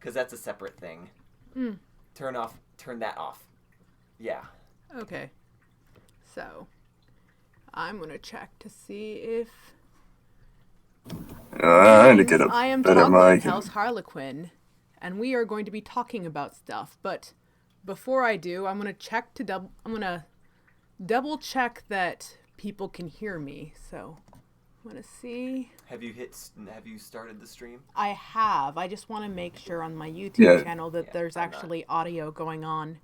because that's a separate thing. Turn that off. Yeah. Okay. So, I'm going to check to see if... I need to get a I am better talking mic. House Harlequin, and we are going to be talking about stuff, but before I do, I'm going to check to double check that people can hear me. So, I'm going to see. Have you started the stream? I have. I just want to make sure on my YouTube channel that there's I'm not. actually audio going on.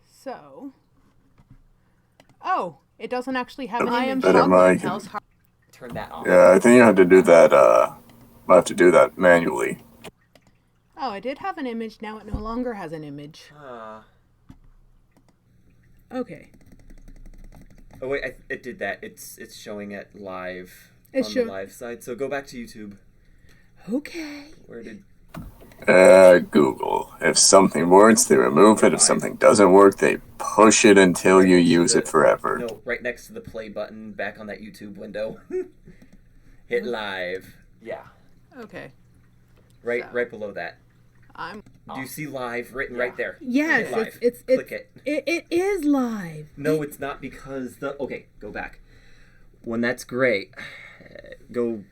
So, it doesn't actually have an image. I am better talking mic. House Turn that off. Yeah, I think you have to do that, I have to do that manually. Oh, it did have an image. Now it no longer has an image. Oh Okay. wait, it did that. It's showing it live on the live side. So go back to YouTube. Okay. Where did... Google. If something works, they remove it. If something doesn't work, they push it until you use it forever. No, right next to the play button, back on that YouTube window. Hit live. Yeah. Okay. Right below that. Do you see live written right there? Yes, live. it's Click it. It is live. No, it's not because okay, go back. When that's great, go.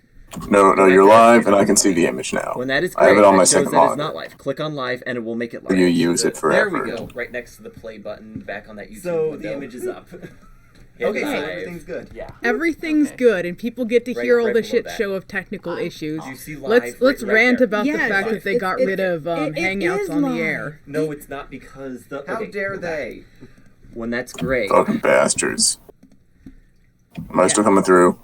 No, you're live, and I can see the image now. When that is great, I have it on my that shows second that it's monitor. not live. Click on live, and it will make it live. You use it forever. There we go. Right next to the play button, back on that YouTube window. The image is up. Okay, so everything's good. Yeah. Everything's good, and people get to hear all right the below shit that. show of technical issues. You see live Let's right rant there. about the fact that they got rid of Hangouts on the air. No, it's not because the... How dare they? When that's great. Fucking bastards. Am I still coming through?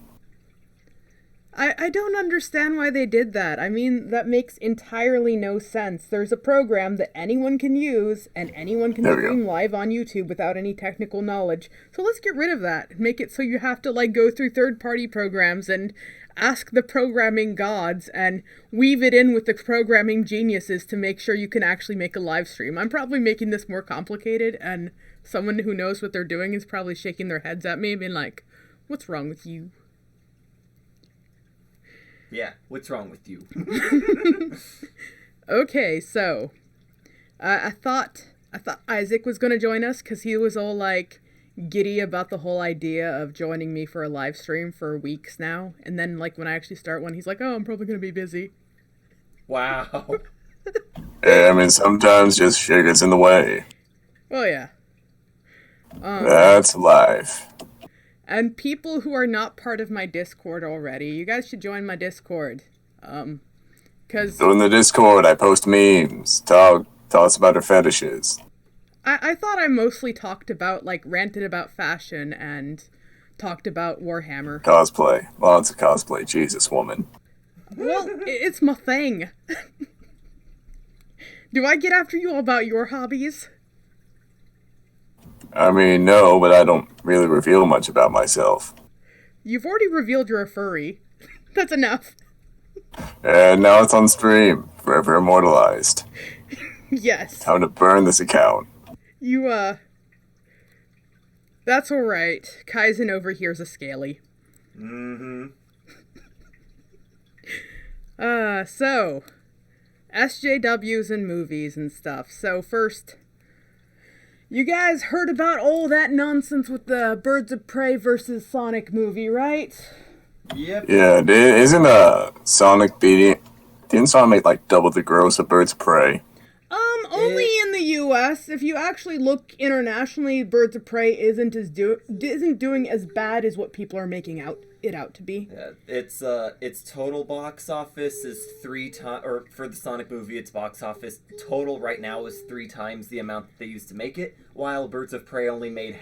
I don't understand why they did that. I mean, that makes entirely no sense. There's a program that anyone can use, and anyone can stream live on YouTube without any technical knowledge. So let's get rid of that. Make it so you have to, go through third-party programs and ask the programming gods and weave it in with the programming geniuses to make sure you can actually make a live stream. I'm probably making this more complicated, and someone who knows what they're doing is probably shaking their heads at me and being like, what's wrong with you? Yeah, what's wrong with you? Okay, so I thought Isaac was going to join us because he was all giddy about the whole idea of joining me for a live stream for weeks now. And then when I actually start one, he's like, "Oh, I'm probably going to be busy." Wow. Yeah, I mean, sometimes just shit gets in the way. Oh yeah. That's life. And people who are not part of my Discord already, you guys should join my Discord. Cause So in the Discord, I post memes, thoughts about her fetishes. I thought I mostly talked about, ranted about fashion and talked about Warhammer. Cosplay. Lots of cosplay. Jesus, woman. Well, it's my thing. Do I get after you all about your hobbies? I mean, no, but I don't really reveal much about myself. You've already revealed you're a furry. That's enough. And now it's on stream, forever immortalized. Yes. Time to burn this account. That's alright. Kaizen over here's a scaly. Mm-hmm. So, SJWs and movies and stuff. So first, you guys heard about all that nonsense with the Birds of Prey versus Sonic movie, right? Yep. Yeah, isn't Sonic beating... Didn't Sonic make double the gross of Birds of Prey? Only in the U.S. If you actually look internationally, Birds of Prey isn't doing as bad as what people are making it out to be. Yeah, its total box office is 3 times, or for the Sonic movie, its box office total right now is 3 times the amount that they used to make it, while Birds of Prey only made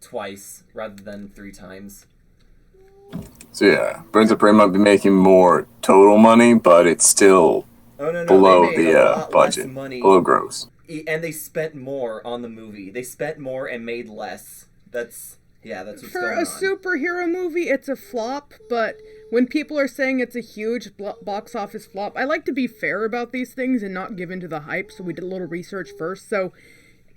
twice rather than 3 times. So yeah, Birds of Prey might be making more total money, but it's still below the budget, below gross. And they spent more on the movie. They spent more and made less. That's what's For going a on. superhero movie, it's a flop, but when people are saying it's a huge box office flop, I like to be fair about these things and not give in to the hype, so we did a little research first. So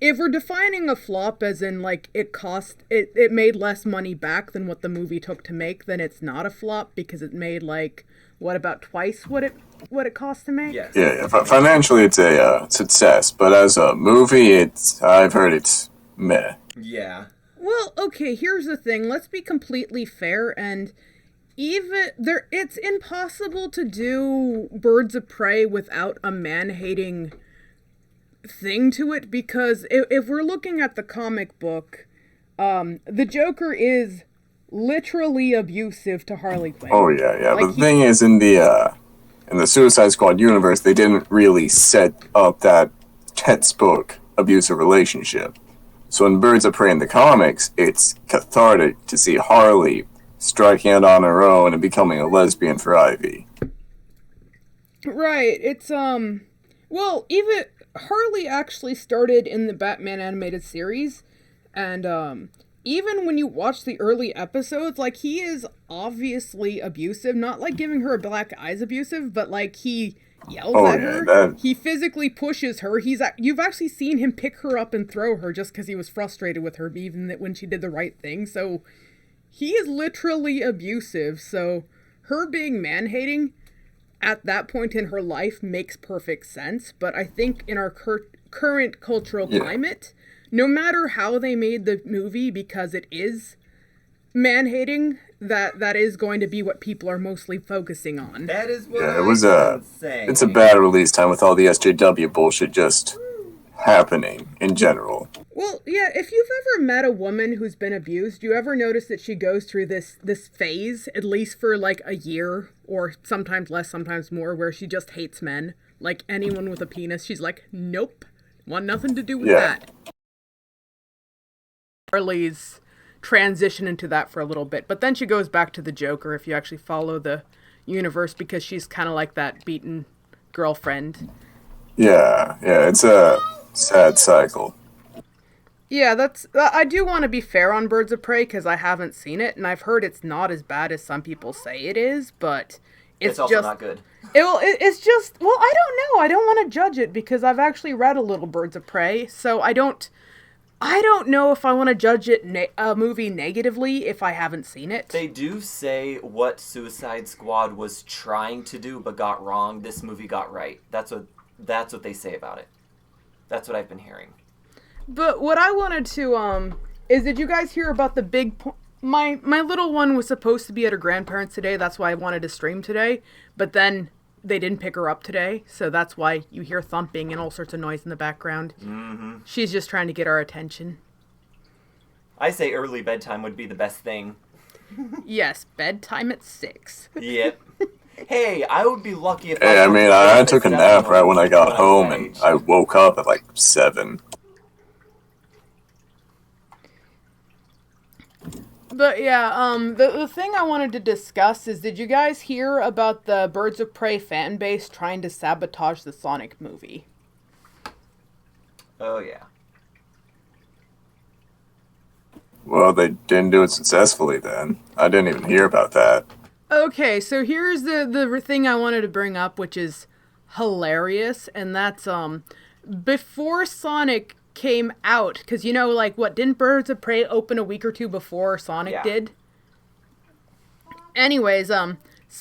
if we're defining a flop as in, like, it made less money back than what the movie took to make, then it's not a flop because it made, like, what, about twice what it cost to make? Yes. Yeah. Financially, it's a success, but as a movie, I've heard it's meh. Yeah. Well, okay, here's the thing. Let's be completely fair, and it's impossible to do Birds of Prey without a man-hating thing to it, because if we're looking at the comic book, the Joker is literally abusive to Harley Quinn. Oh yeah. Like, but the thing is, in the Suicide Squad universe, they didn't really set up that textbook abusive relationship. So in Birds of Prey in the comics, it's cathartic to see Harley striking out on her own and becoming a lesbian for Ivy. Right. It's well, even Harley actually started in the Batman animated series, and even when you watch the early episodes, like, he is obviously abusive, not like giving her black eyes abusive, but like he yells at her. He physically pushes her. You've actually seen him pick her up and throw her just because he was frustrated with her, even when she did the right thing. So he is literally abusive. So her being man-hating at that point in her life makes perfect sense. But I think in our current cultural climate, no matter how they made the movie, because it is man-hating, that is going to be what people are mostly focusing on. That is what it's a bad release time with all the SJW bullshit just happening in general. Well, yeah, if you've ever met a woman who's been abused, you ever notice that she goes through this phase, at least for like a year, or sometimes less, sometimes more, where she just hates men. Like, anyone with a penis, she's like, nope, want nothing to do with that. Harley's transition into that for a little bit, but then she goes back to the Joker if you actually follow the universe, because she's kind of like that beaten girlfriend. Yeah, it's a sad cycle. Yeah, I do want to be fair on Birds of Prey because I haven't seen it, and I've heard it's not as bad as some people say it is, but it's also not good. It's just, well, I don't know. I don't want to judge it because I've actually read a little Birds of Prey, so I don't know if I want to judge a movie negatively if I haven't seen it. They do say what Suicide Squad was trying to do but got wrong, this movie got right. That's what they say about it. That's what I've been hearing. But what I wanted to is, did you guys hear about the big my little one was supposed to be at her grandparents' today. That's why I wanted to stream today, but then they didn't pick her up today, so that's why you hear thumping and all sorts of noise in the background. Mm-hmm. She's just trying to get our attention. I say early bedtime would be the best thing. Yes, bedtime at 6. Yep. Hey, I would be lucky if I took a nap right when I got home, and I woke up at like 7. But yeah, the thing I wanted to discuss is, did you guys hear about the Birds of Prey fan base trying to sabotage the Sonic movie? Oh, yeah. Well, they didn't do it successfully then. I didn't even hear about that. Okay, so here's the thing I wanted to bring up, which is hilarious, and that's, before Sonic came out, because didn't Birds of Prey open a week or two before Sonic did? Anyways,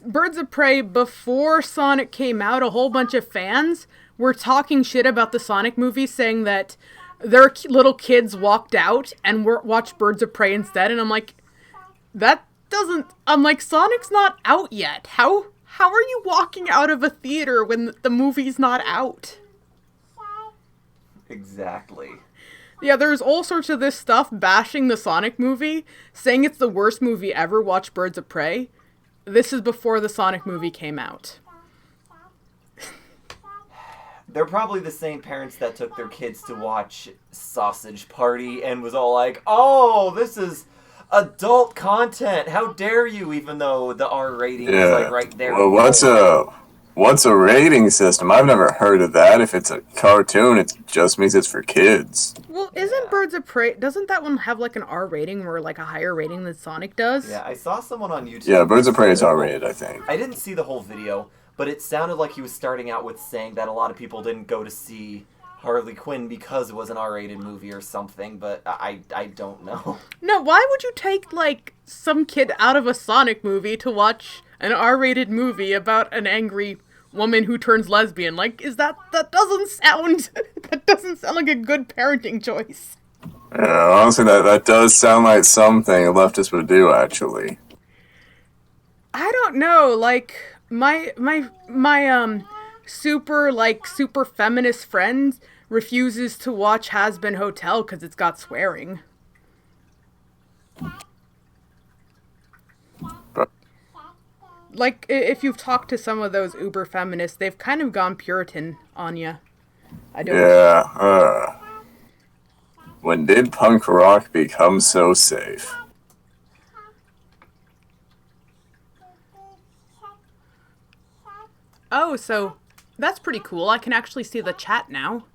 Birds of Prey, before Sonic came out, a whole bunch of fans were talking shit about the Sonic movie, saying that their little kids walked out and watched Birds of Prey instead, and I'm like, Sonic's not out yet. How are you walking out of a theater when the movie's not out? Exactly. Yeah, there's all sorts of this stuff bashing the Sonic movie, saying it's the worst movie ever. Watch Birds of Prey. This is before the Sonic movie came out. They're probably the same parents that took their kids to watch Sausage Party and was all like, oh, this is adult content. How dare you, even though the R rating is like right there. Well, what's a rating system? I've never heard of that. If it's a cartoon, it just means it's for kids. Well, isn't Birds of Prey, doesn't that one have like an R rating or like a higher rating than Sonic does? Yeah, I saw someone on YouTube. Yeah, Birds of Prey is R rated, I think. I didn't see the whole video, but it sounded like he was starting out with saying that a lot of people didn't go to see Harley Quinn because it was an R-rated movie or something, but I don't know. No, why would you take, like, some kid out of a Sonic movie to watch an R-rated movie about an angry woman who turns lesbian? Like, that doesn't sound like a good parenting choice. Yeah, honestly, that does sound like something a leftist would do, actually. I don't know, like, my super feminist friend refuses to watch Has Been Hotel because it's got swearing. But, Like, if you've talked to some of those uber feminists, they've kind of gone Puritan on you. I don't yeah, when did punk rock become so safe? Oh, so that's pretty cool. I can actually see the chat now.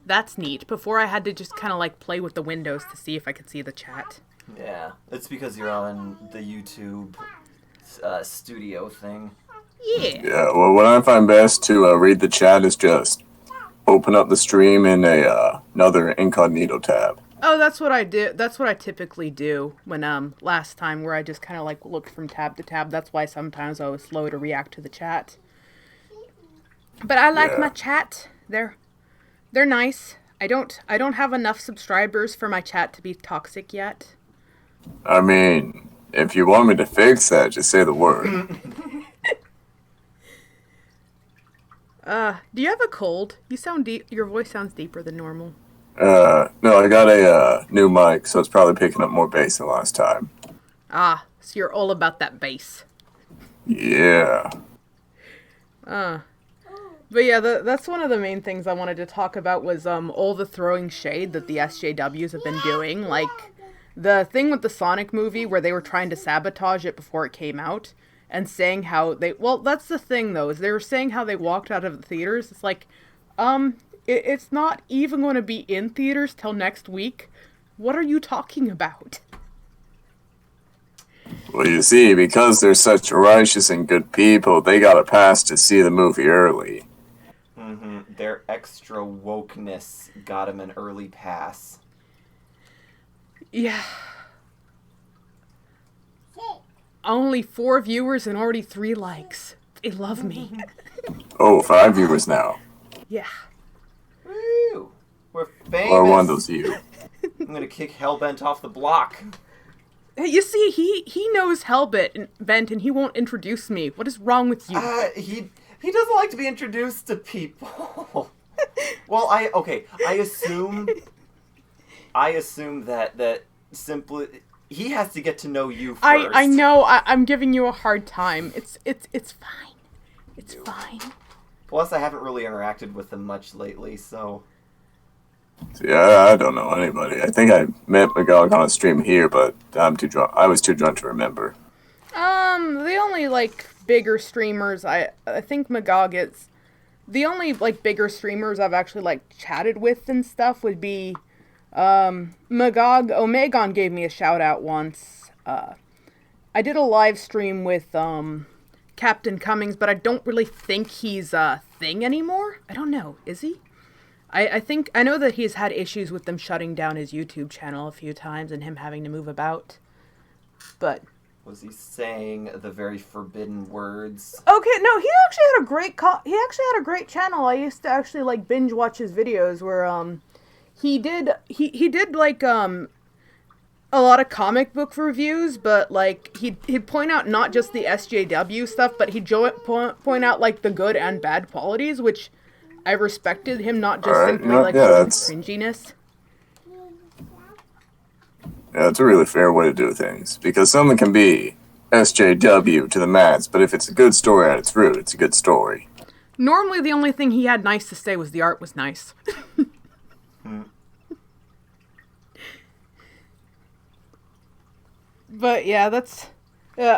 That's neat. Before I had to just kind of like play with the windows to see if I could see the chat. Yeah, it's because you're on the YouTube studio thing. Yeah. Yeah, well, what I find best to read the chat is just open up the stream in another incognito tab. Oh, that's what I do. That's what I typically do when last time where I just kind of like looked from tab to tab. That's why sometimes I was slow to react to the chat. But I like my chat. They're nice. I don't have enough subscribers for my chat to be toxic yet. I mean, if you want me to fix that, just say the word. Do you have a cold? You sound deep. Your voice sounds deeper than normal. No, I got a new mic, so it's probably picking up more bass than last time. Ah, so you're all about that bass. Yeah. But yeah, that's one of the main things I wanted to talk about was all the throwing shade that the SJWs have been doing. Like, the thing with the Sonic movie where they were trying to sabotage it before it came out and saying how they... Well, that's the thing, though, is they were saying how they walked out of the theaters. It's like, it's not even going to be in theaters till next week. What are you talking about? Well, you see, because they're such righteous and good people, they got a pass to see the movie early. Mm-hmm. Their extra wokeness got them an early pass. Yeah. Only 4 viewers and already 3 likes. They love me. Oh, 5 viewers now. Yeah. Woo! We're famous. Or one of those you. I'm gonna kick Hellbent off the block. Hey, you see, he knows Hellbent and he won't introduce me. What is wrong with you? He doesn't like to be introduced to people. Well, I assume that simply he has to get to know you first. I know. I'm giving you a hard time. It's fine. It's fine. Plus, I haven't really interacted with him much lately, so. Yeah, I don't know anybody. I think I met Magog on a stream here, but I'm too drunk. I was too drunk to remember. The only, like, bigger streamers, I think Magog is... The only, like, bigger streamers I've actually, like, chatted with and stuff would be, Magog. Omegon gave me a shout-out once. I did a live stream with, Captain Cummings, but I don't really think he's a thing anymore. I don't know. Is he? I know that he's had issues with them shutting down his YouTube channel a few times and him having to move about. But... Was he saying the very forbidden words? Okay, no, he actually had a great channel. I used to actually like binge watch his videos where he did like a lot of comic book reviews, but like he'd point out not just the SJW stuff, but he'd point out like the good and bad qualities, which I respected him not just simply like cringiness. Yeah, that's a really fair way to do things. Because something can be SJW to the max, but if it's a good story at its root, it's a good story. Normally the only thing he had nice to say was the art was nice. But yeah, that's...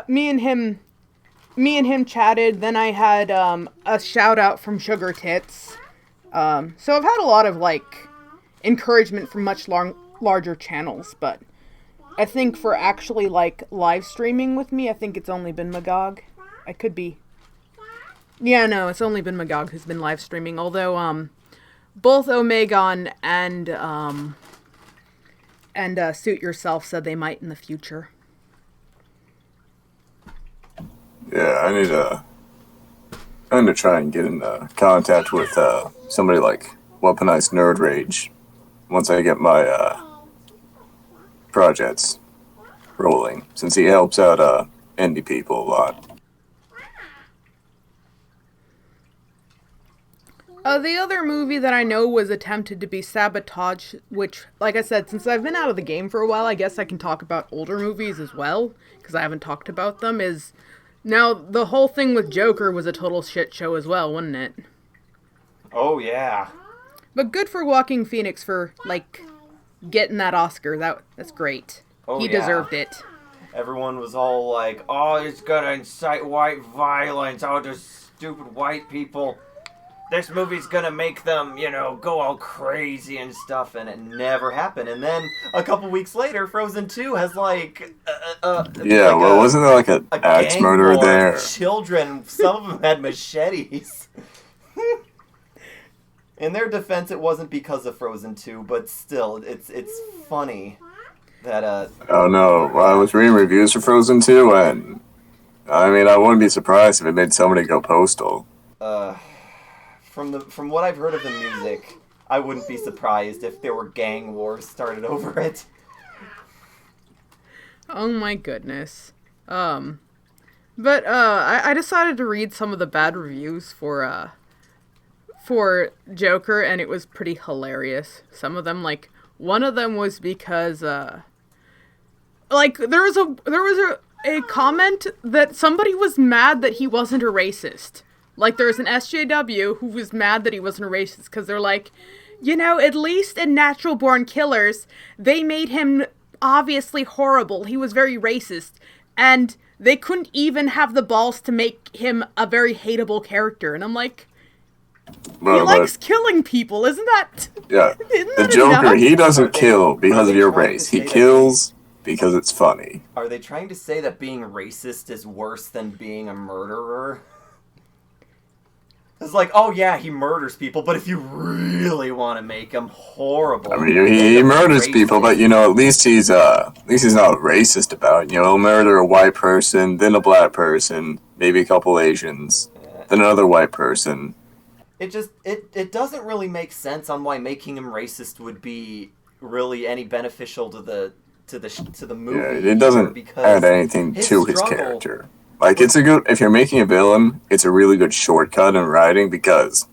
me and him chatted, then I had a shout out from Sugar Tits. So I've had a lot of like encouragement from much larger channels, but I think for actually like live streaming with me, I think it's only been Magog. I could be. Yeah, no, it's only been Magog who's been live streaming, although both Omegon and Suit Yourself said they might in the future. Yeah, I need to try and get in contact with somebody like Weaponized Nerd Rage once I get my projects rolling, since he helps out indie people a lot. The other movie that I know was attempted to be Sabotage, which, like I said, since I've been out of the game for a while, I guess I can talk about older movies as well, because I haven't talked about them, is... Now, the whole thing with Joker was a total shit show as well, wasn't it? Oh, yeah. But good for Joaquin Phoenix for, like, getting that Oscar. That's great. Oh, he deserved it. Everyone was all like, oh, it's gonna incite white violence. Oh, those stupid white people. This movie's gonna make them, go all crazy and stuff, and it never happened. And then a couple weeks later, Frozen 2 has wasn't there like an axe murderer there? Children, some of them had machetes. In their defense, it wasn't because of Frozen 2, but still, it's funny that Oh no, I was reading reviews for Frozen 2, and I mean, I wouldn't be surprised if it made somebody go postal. From what I've heard of the music, I wouldn't be surprised if there were gang wars started over it. Oh my goodness. But I decided to read some of the bad reviews for Joker, and it was pretty hilarious. Some of them, like, one of them was because there was a comment that somebody was mad that he wasn't a racist. Like, there's an SJW who was mad that he wasn't a racist because they're like, at least in Natural Born Killers, they made him obviously horrible. He was very racist. And they couldn't even have the balls to make him a very hateable character. And I'm like, he likes killing people, isn't that? Yeah. The Joker, enough? He doesn't kill because of your race. He kills because it's funny. Are they trying to say that being racist is worse than being a murderer? It's like, oh yeah, he murders people, but if you really want to make him horrible... I mean, he murders people, but, at least he's not racist about it. He'll murder a white person, then a black person, maybe a couple Asians, then another white person. It doesn't really make sense on why making him racist would be really any beneficial to the movie. Yeah, it doesn't add anything to his character. Like, if you're making a villain, it's a really good shortcut in writing because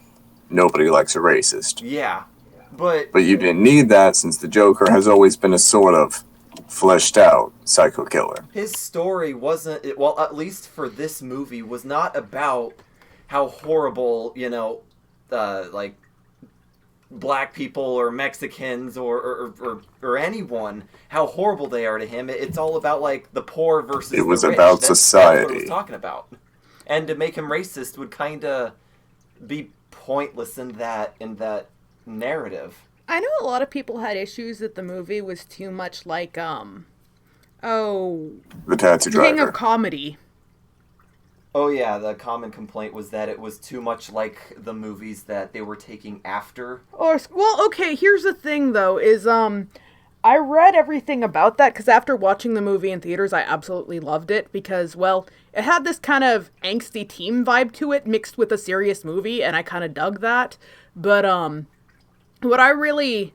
nobody likes a racist. Yeah, but you didn't need that since the Joker has always been a sort of fleshed out psycho killer. His story wasn't, at least for this movie, was not about how horrible, like, black people or Mexicans or anyone, how horrible they are to him. It's all about, like, the poor versus the rich. It was about society. That's what it was talking about. And to make him racist would kind of be pointless in that narrative. I know a lot of people had issues that the movie was too much like, The Taxi Driver. King of Comedy. Oh yeah, the common complaint was that it was too much like the movies that they were taking after. Okay, here's the thing though, is I read everything about that because after watching the movie in theaters, I absolutely loved it because, it had this kind of angsty teen vibe to it mixed with a serious movie, and I kind of dug that. But what I really...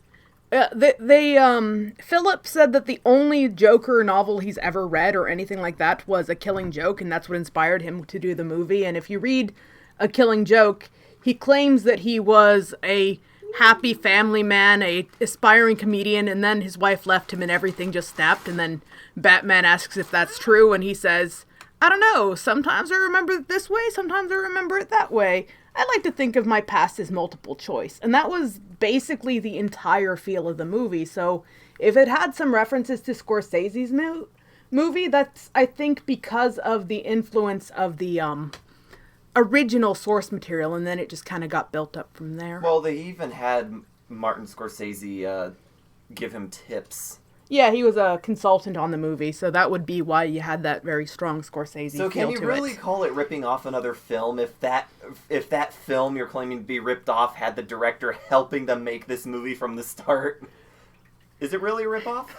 Philip said that the only Joker novel he's ever read or anything like that was A Killing Joke, and that's what inspired him to do the movie. And if you read A Killing Joke, he claims that he was a happy family man, a aspiring comedian, and then his wife left him and everything just snapped. And then Batman asks if that's true, and he says, I don't know, sometimes I remember it this way, sometimes I remember it that way. I like to think of my past as multiple choice. And that was basically the entire feel of the movie. So if it had some references to Scorsese's movie, that's, I think, because of the influence of the original source material. And then it just kind of got built up from there. Well, they even had Martin Scorsese give him tips. Yeah, he was a consultant on the movie, so that would be why you had that very strong Scorsese So feel can you to really it. call it ripping off another film if that film you're claiming to be ripped off had the director helping them make this movie from the start? Is it really a ripoff?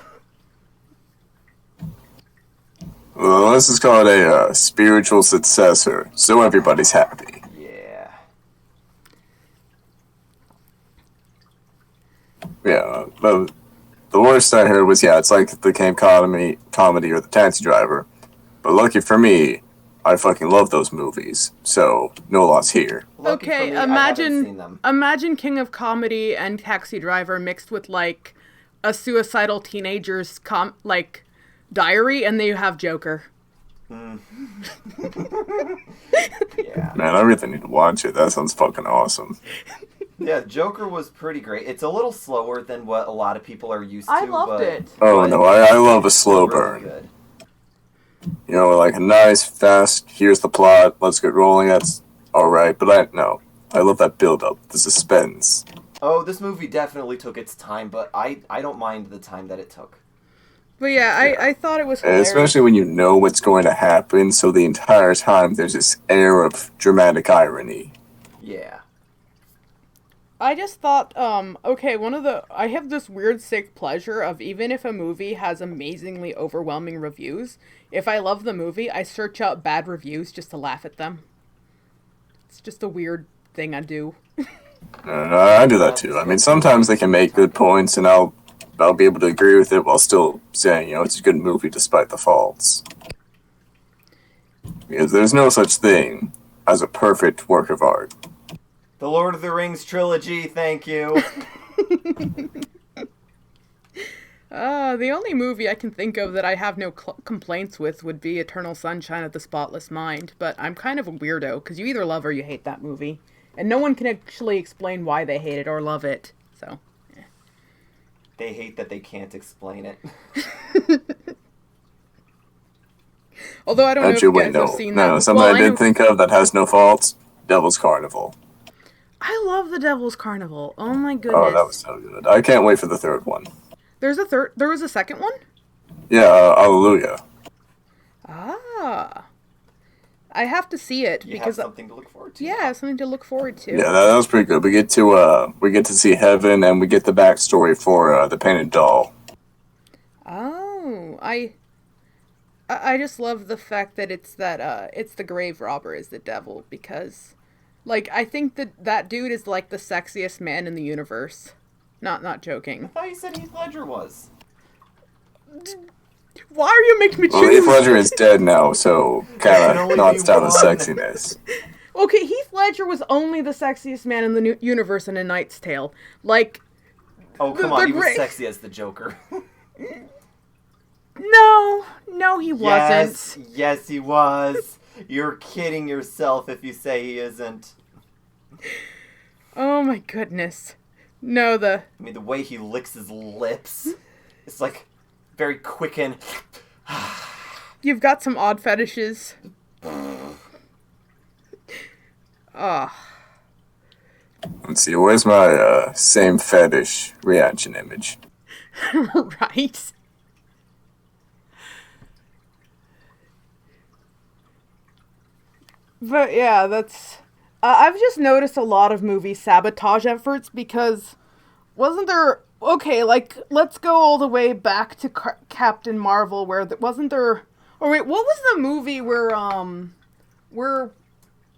Well, this is called a spiritual successor, so everybody's happy. Yeah. Yeah, the worst I heard was, it's like the Camp comedy or the Taxi Driver. But lucky for me, I fucking love those movies, so no loss here. Lucky for Okay, me, I haven't seen them. imagine King of Comedy and Taxi Driver mixed with like a suicidal teenager's diary, and then you have Joker. Yeah. Man, I really need to watch it. That sounds fucking awesome. Yeah, Joker was pretty great. It's a little slower than what a lot of people are used to. I loved it. Oh no, I love a slow really burn. good. You know, like a nice, fast, here's the plot, let's get rolling, that's alright, but I love that build-up, the suspense. Oh, this movie definitely took its time, but I don't mind the time that it took. But yeah, I thought it was And hilarious. especially when you know what's going to happen, so the entire time there's this air of dramatic irony. Yeah. I just thought, okay, I have this weird sick pleasure of even if a movie has amazingly overwhelming reviews, if I love the movie, I search out bad reviews just to laugh at them. It's just a weird thing I do. I do that too. I mean, sometimes they can make good points, and I'll be able to agree with it while still saying, it's a good movie despite the faults. Because there's no such thing as a perfect work of art. The Lord of the Rings trilogy, thank you. The only movie I can think of that I have no complaints with would be Eternal Sunshine of the Spotless Mind, but I'm kind of a weirdo, because you either love or you hate that movie. And no one can actually explain why they hate it or love it, so... They hate that they can't explain it. Although I don't know if you guys have seen that. No, something I did think of that has no faults, Devil's Carnival. I love the Devil's Carnival. Oh my goodness. Oh, that was so good. I can't wait for the third one. There was a second one? Yeah, Hallelujah. Ah. I have to see it You because have something to look forward to. yeah, something to look forward to. Yeah, that was pretty good. We get to see heaven, and we get the backstory for the painted doll. Oh, I just love the fact that it's the grave robber is the devil, because like I think that dude is like the sexiest man in the universe. Not joking. I thought you said Heath Ledger was. Why are you making me choose? Well, Heath Ledger is dead now, so kind of knocks down the one. sexiness. Okay, Heath Ledger was only the sexiest man in the universe in A Knight's Tale. Like, Oh, come on, he was sexy as the Joker. no, he wasn't. Yes, he was. You're kidding yourself if you say he isn't. Oh my goodness. No, I mean, the way he licks his lips, it's like very quick and... You've got some odd fetishes. Let's see, where's my same fetish reaction image? Right? But yeah, that's... I've just noticed a lot of movie sabotage efforts because wasn't there... Okay, like, let's go all the way back to Captain Marvel where... wasn't there... Oh wait, what was the movie where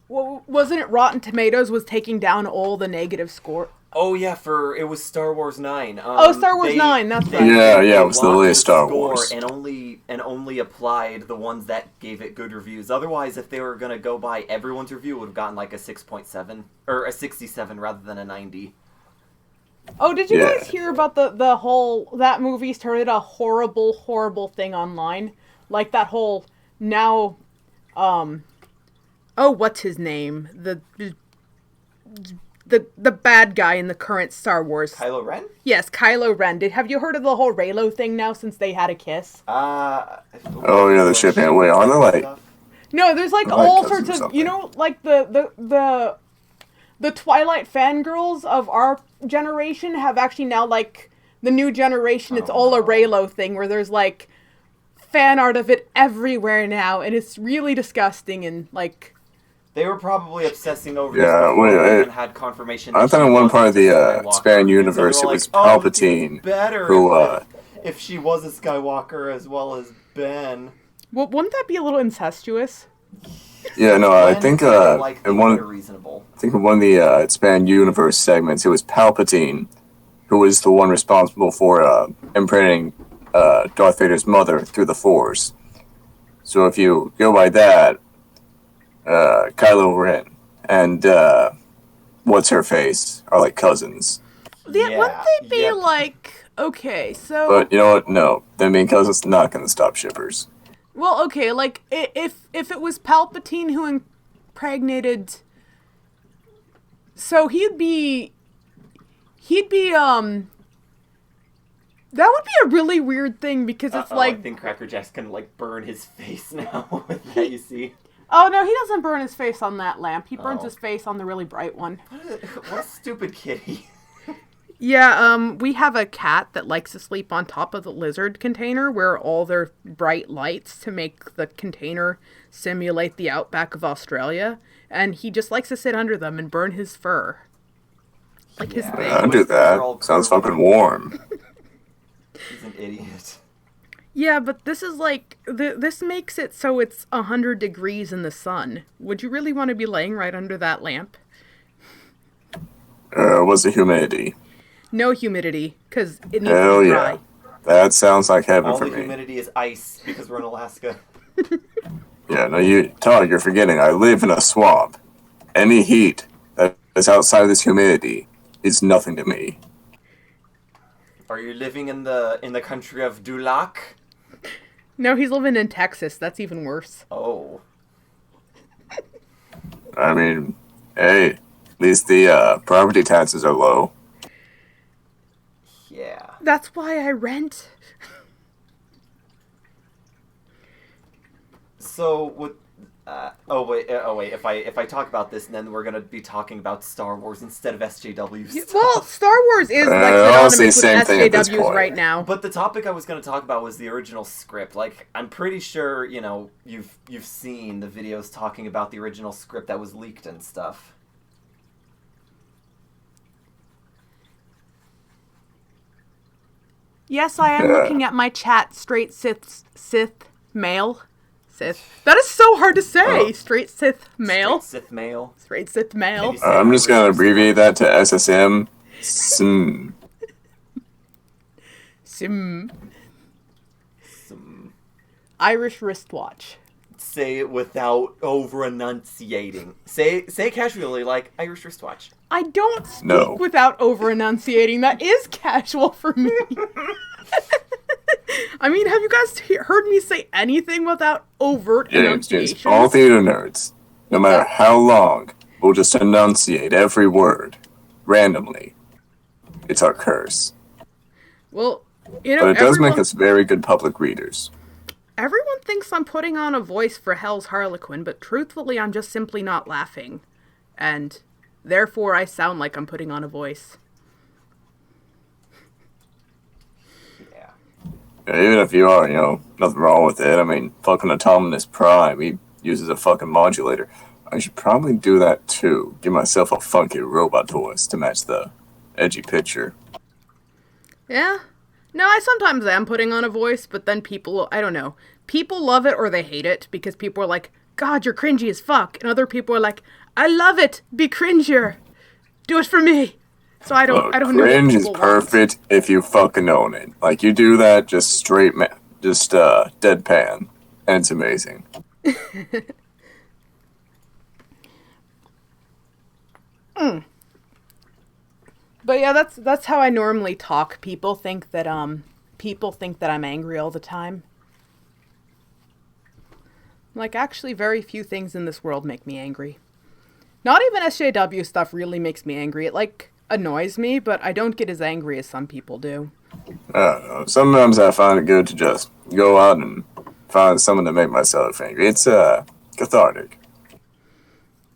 wasn't it Rotten Tomatoes was taking down all the negative score? Oh yeah, it was Star Wars 9. Star Wars 9, that's right. Yeah, They it was the locked latest Star score Wars. and only applied the ones that gave it good reviews. Otherwise, if they were gonna go by everyone's review, it would have gotten like a 6.7 or a 67 rather than a 90. Oh, did you guys hear about the whole that movie started a horrible thing online? Like that whole now what's his name? The bad guy in the current Star Wars. Kylo Ren? Yes, Kylo Ren. Have you heard of the whole Reylo thing now since they had a kiss? Oh yeah, the shipping away on the light. No, there's like all sorts of, like the Twilight fangirls of our generation have actually now like the new generation, it's all a Raylo thing where there's, like, fan art of it everywhere now, and it's really disgusting and, like... They were probably obsessing over this before they even had confirmation. I thought in one part of the expanded universe it was Palpatine who... if she was a Skywalker as well as Ben. Well, wouldn't that be a little incestuous? Yeah, no, I think in one of the expanded universe segments, it was Palpatine who was the one responsible for imprinting Darth Vader's mother through the Force. So if you go by that, Kylo Ren and what's her face are like cousins. Yeah, wouldn't they be like, okay, so... But you know what? No, them being cousins not going to stop shippers. Well, okay, like, if it was Palpatine who impregnated... So he'd be, that would be a really weird thing, because it's like... I think Cracker Jack's gonna, like, burn his face now with that, you see. Oh, no, he doesn't burn his face on that lamp. He burns his face on the really bright one. What a stupid kitty. Yeah, we have a cat that likes to sleep on top of the lizard container where all their bright lights to make the container simulate the outback of Australia. And he just likes to sit under them and burn his fur. Like his thing. I'll do that. Sounds fucking warm. He's an idiot. Yeah, but this is like, this makes it so it's 100 degrees in the sun. Would you really want to be laying right under that lamp? What's the humidity? No humidity, because it needs Hell to be dry. Yeah. That sounds like heaven for me. All the humidity is ice, because we're in Alaska. Yeah, no, Todd, you're forgetting. I live in a swamp. Any heat that is outside of this humidity is nothing to me. Are you living in the country of Dulac? No, he's living in Texas. That's even worse. Oh. I mean, hey, at least the property taxes are low. Yeah. That's why I rent. So, with... oh wait. If I talk about this, then we're gonna be talking about Star Wars instead of SJW stuff. Well, Star Wars is like synonymous with SJWs right now. But the topic I was gonna talk about was the original script. Like, I'm pretty sure you've seen the videos talking about the original script that was leaked and stuff. Yes, I am looking at my chat. Straight Sith male. Sith. That is so hard to say. Straight Sith male. Straight Sith male. Straight Sith male. I'm just gonna abbreviate that to SSM. Sim. Sim. Irish wristwatch. Say it without over-enunciating. Say casually, like Irish wristwatch. I don't speak without over-enunciating. That is casual for me. I mean, have you guys heard me say anything without overt enunciation? James, all theater nerds, no matter how long, we'll just enunciate every word, randomly. It's our curse. Well, but it does make us very good public readers. Everyone thinks I'm putting on a voice for Hell's Harlequin, but truthfully, I'm just simply not laughing. And therefore, I sound like I'm putting on a voice. Yeah, even if you are, nothing wrong with it. I mean, fucking Autonomous Prime, he uses a fucking modulator. I should probably do that too. Give myself a funky robot voice to match the edgy picture. Yeah. No, I sometimes am putting on a voice, but then people, I don't know. People love it or they hate it because people are like, God, you're cringy as fuck. And other people are like, I love it. Be cringier. Do it for me. So I don't know. Cringe is perfect if you fucking own it. Like, you do that just straight, deadpan. And it's amazing. But yeah, that's how I normally talk. People think that I'm angry all the time. Like, actually, very few things in this world make me angry. Not even SJW stuff really makes me angry. It, like, annoys me, but I don't get as angry as some people do. I don't know. Sometimes I find it good to just go out and find something to make myself angry. It's, cathartic.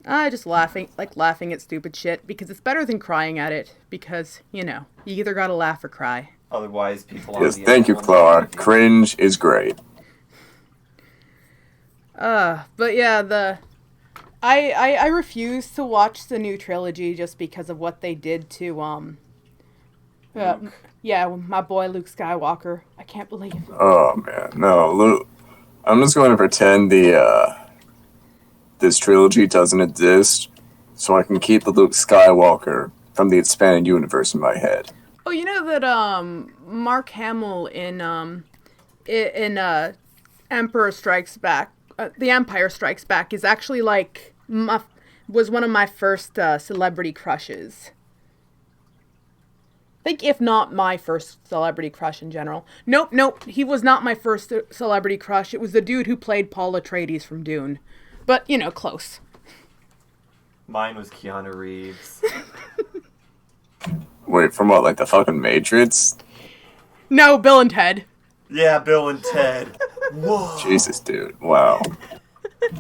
I just laughing at stupid shit, because it's better than crying at it, because, you either gotta laugh or cry. Otherwise, people on Yes, the thank you, internet Clara. won't Cringe is great. But yeah, I refuse to watch the new trilogy just because of what they did to, Luke. yeah, my boy Luke Skywalker. I can't believe. Oh man, no, Luke. I'm just going to pretend this trilogy doesn't exist, so I can keep the Luke Skywalker from the expanded universe in my head. Oh, you know that Mark Hamill in Emperor Strikes Back, The Empire Strikes Back is actually like was one of my first celebrity crushes. I think if not my first celebrity crush in general. Nope, he was not my first celebrity crush. It was the dude who played Paul Atreides from Dune. But, you know, close. Mine was Keanu Reeves. Wait, from what, like the fucking Matrix? No, Bill and Ted. Yeah, Bill and Ted. Whoa. Jesus, dude. Wow.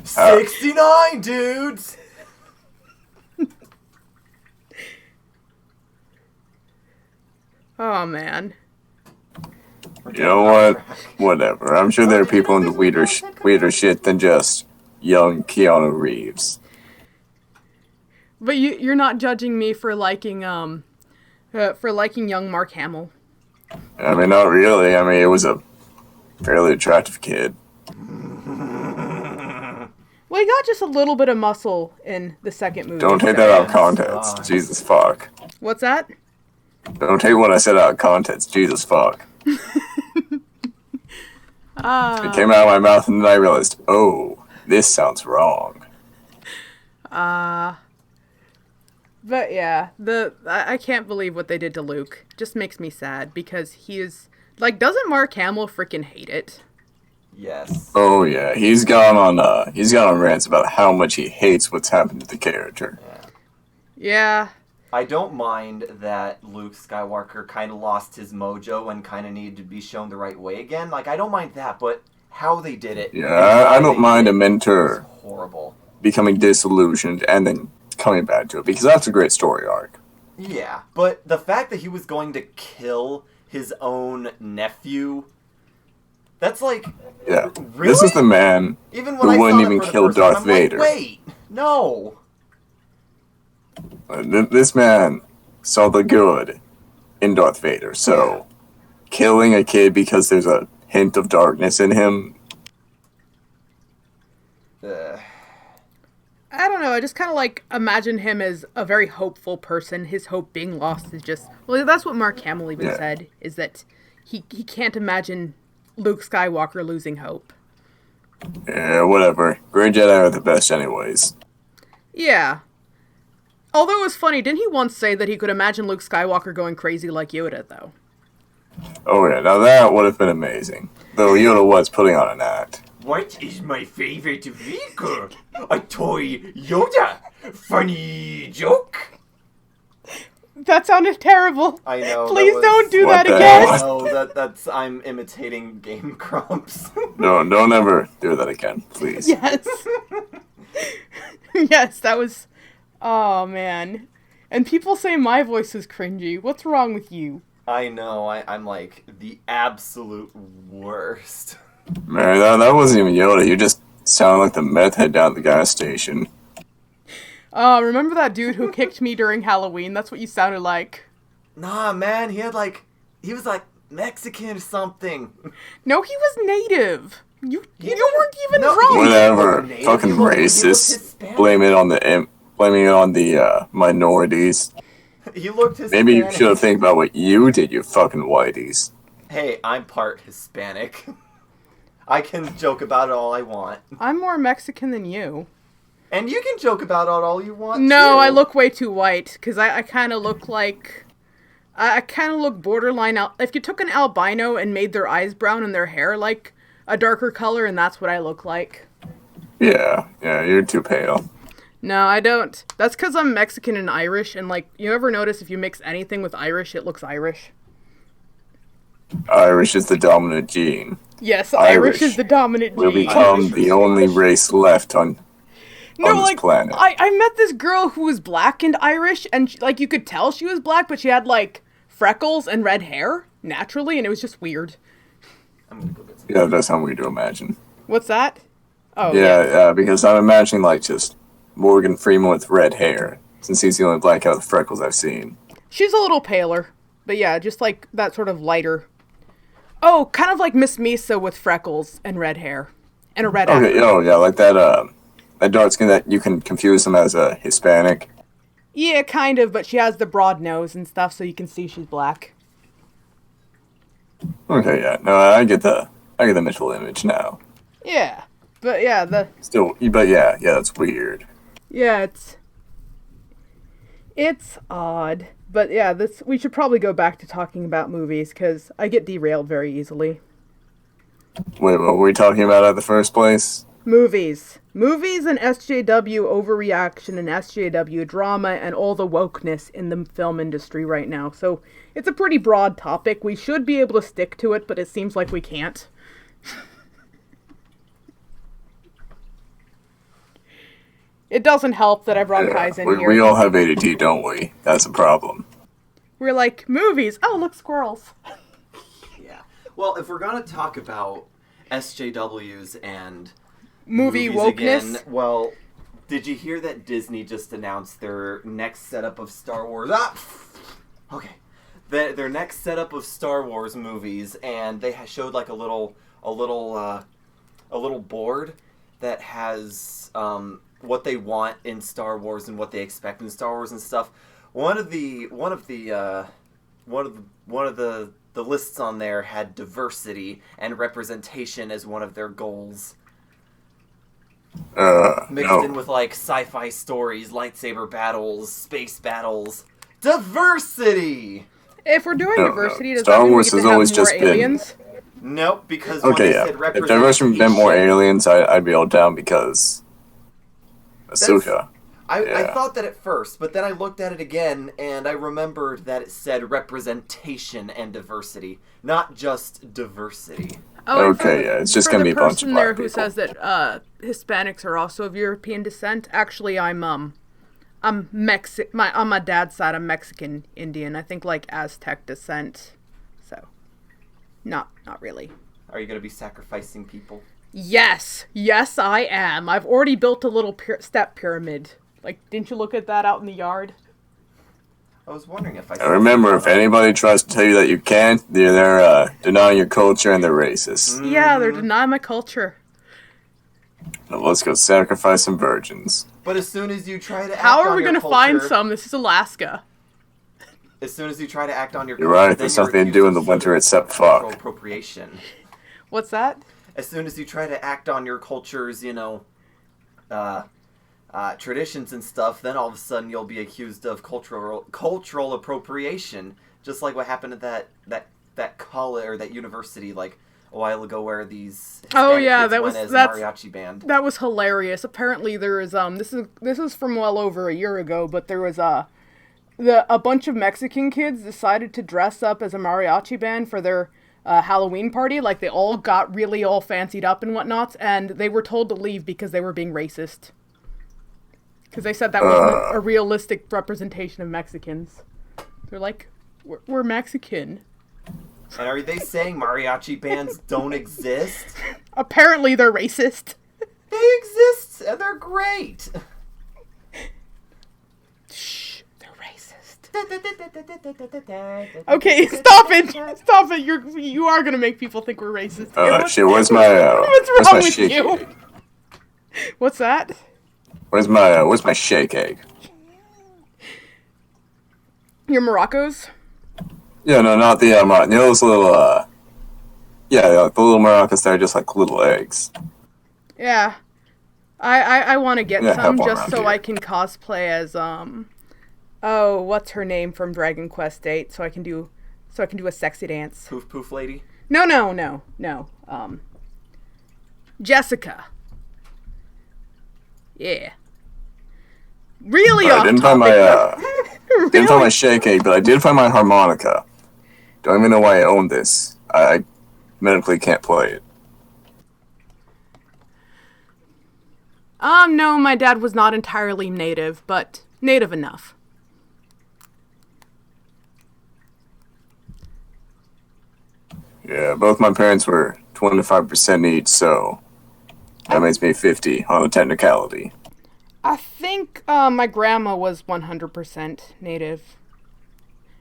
69 dudes! Oh, man. You know what? Whatever. I'm sure there are people into weirder shit than just young Keanu Reeves. But you're not judging me for liking young Mark Hamill. I mean, not really. I mean, it was a fairly attractive kid. Well, he got just a little bit of muscle in the second movie. Don't take that out of context. Jesus fuck. What's that? Don't take what I said out of context. Jesus fuck. It came out of my mouth and then I realized, oh, this sounds wrong. But yeah, I can't believe what they did to Luke. Just makes me sad because he is like, doesn't Mark Hamill freaking hate it? Yes. Oh yeah, he's gone on rants about how much he hates what's happened to the character. Yeah. I don't mind that Luke Skywalker kind of lost his mojo and kind of needed to be shown the right way again. Like, I don't mind that, but how they did it. Yeah, I don't mind a mentor Horrible. becoming disillusioned and then coming back to it, because that's a great story arc. Yeah, but the fact that he was going to kill his own nephew, that's like, Yeah, really? This is the man Even who when I wouldn't saw that even for the kill first time, Darth I'm like, Vader. wait, no. This man saw the good in Darth Vader, so killing a kid because there's a hint of darkness in him. Uh, I don't know. I just kind of like imagine him as a very hopeful person. His hope being lost is just, well, that's what Mark Hamill even said, is that he can't imagine Luke Skywalker losing hope. Yeah, whatever. Great Jedi are the best anyways. Yeah. Although it was funny, didn't he once say that he could imagine Luke Skywalker going crazy like Yoda, though? Oh yeah, now that would have been amazing. Though Yoda was putting on an act. what is my favorite vehicle? A toy Yoda. Funny joke. That sounded terrible. I know. Please don't do What that the again. hell? No, that's I'm imitating Game Grumps. No, don't ever do that again, please. Yes. Yes, that was... Oh, man. And people say my voice is cringy. What's wrong with you? I know. I'm like the absolute worst. Man, that wasn't even Yoda. You just sound like the meth head down at the gas station. Remember that dude who kicked me during Halloween? That's what you sounded like. Nah, man. He was like Mexican or something. No, he was native. You weren't even No, wrong. Whatever. Native, Fucking he looked racist. Hispanic. Blaming it on the minorities. He looked Hispanic. Maybe you should have think about what you did, you fucking whiteys. Hey, I'm part Hispanic. I can joke about it all I want. I'm more Mexican than you. And you can joke about it all you want, No, too. I look way too white, because I kind of look like... I kind of look borderline... If you took an albino and made their eyes brown and their hair like a darker color, and that's what I look like. Yeah, you're too pale. No, I don't. That's because I'm Mexican and Irish, and like, you ever notice if you mix anything with Irish, it looks Irish? Irish is the dominant gene. Yes, Irish is the dominant Will gene. become Irish the is only Irish. race left on this planet. I met this girl who was black and Irish, and like you could tell she was black, but she had like freckles and red hair. naturally, and it was just weird. I'm gonna go get some. Yeah, that does sound weird to imagine. What's that? Oh, Yeah, because I'm imagining, like, just Morgan Freeman with red hair, since he's the only black guy with freckles I've seen. She's a little paler, but yeah, just like that sort of lighter. Oh, kind of like Miss Misa with freckles and red hair. And a red Okay, oh, yeah, like that dark skin that you can confuse him as a Hispanic. Yeah, kind of, but she has the broad nose and stuff, so you can see she's black. Okay, yeah, no, I get the mental image now. Yeah, but yeah, But yeah, that's weird. yeah, it's odd. But yeah, we should probably go back to talking about movies, because I get derailed very easily. Wait, what were we talking about at the first place? Movies and SJW overreaction and SJW drama and all the wokeness in the film industry right now. So it's a pretty broad topic. We should be able to stick to it, but it seems like we can't. It doesn't help that everyone ties in here. We all have ADD, don't we? That's a problem. We're like, movies. Oh, look, squirrels. Yeah. Well, if we're gonna talk about SJWs and Movie movies wokeness. again, well, did you hear that Disney just announced their next setup of Star Wars? Okay. Their next setup of Star Wars movies, and they showed like a little board that has what they want in Star Wars and what they expect in Star Wars and stuff. One of the lists on there had diversity and representation as one of their goals. Mixed in with like sci-fi stories, lightsaber battles, space battles. Diversity! If we're doing diversity, does Star that mean Wars we has get to always have more just been- aliens? Nope, because Okay, when they yeah. said If representation... diversity meant more aliens, I'd be all down because Ahsoka. I thought that at first, but then I looked at it again, and I remembered that it said representation and diversity, not just diversity. Oh, and Okay, yeah, it's just gonna be a bunch of person there black who people. says that Hispanics are also of European descent. Actually, I'm on my dad's side, I'm Mexican Indian. I think like Aztec descent. So, not really. Are you going to be sacrificing people? Yes, I am. I've already built a little step pyramid. Like, didn't you look at that out in the yard? I was wondering if I... And remember, if anybody tries to tell you that you can't, they're denying your culture and they're racist. Yeah, they're denying my culture. Now let's go sacrifice some virgins. But as soon as you try to act How are on we your gonna culture, find some? This is Alaska. As soon as you try to act on your You're culture, right, then there's you're nothing to accused do in of the winter except cultural fuck. appropriation. What's that? As soon as you try to act on your culture's, traditions and stuff, then all of a sudden you'll be accused of cultural appropriation, just like what happened at that college or that university like a while ago, where these Hispanic kids went as a mariachi band. That was hilarious. Apparently there is this is from well over a year ago, but there was a bunch of Mexican kids decided to dress up as a mariachi band for their Halloween party. Like, they all got really all fancied up and whatnot, and they were told to leave because they were being racist. Because they said that wasn't a realistic representation of Mexicans. They're like, we're Mexican. And are they saying mariachi bands don't exist? Apparently they're racist. They exist, and they're great. Shh, they're racist. Okay, stop it! Stop it! You are gonna make people think we're racist. Shit, where's my What's wrong with shake you? egg? What's that? Where's my shake egg? Your Moroccos? Yeah, no, not the those little the little maracas that are just like little eggs. Yeah. I want to get Yeah, some have one just around so here. I can cosplay as what's her name from Dragon Quest VIII, so I can do a sexy dance. Poof poof lady. No. Jessica. Yeah. Really I off didn't topic. find didn't find my shake egg, but I did find my harmonica. Don't even know why I own this. I medically can't play it. No, my dad was not entirely native, but native enough. Yeah, both my parents were 25% each, so that makes me 50 on a technicality. I think my grandma was 100% native.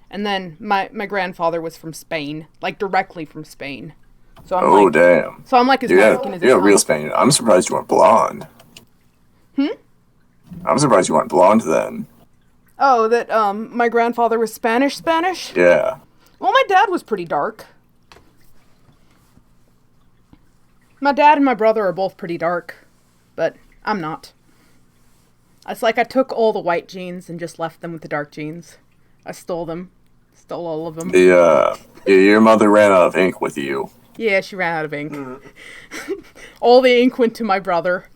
And then my grandfather was from Spain, like directly from Spain. So I'm Damn. So I'm like as Mexican as You're a real Spaniard. I'm surprised you weren't blonde. I'm surprised you weren't blonde then. Oh, that my grandfather was Spanish? Yeah. Well, my dad was pretty dark. My dad and my brother are both pretty dark, but I'm not. It's like I took all the white genes and just left them with the dark genes. I stole them. Stole all of them. Your mother ran out of ink with you. Yeah, she ran out of ink. All the ink went to my brother.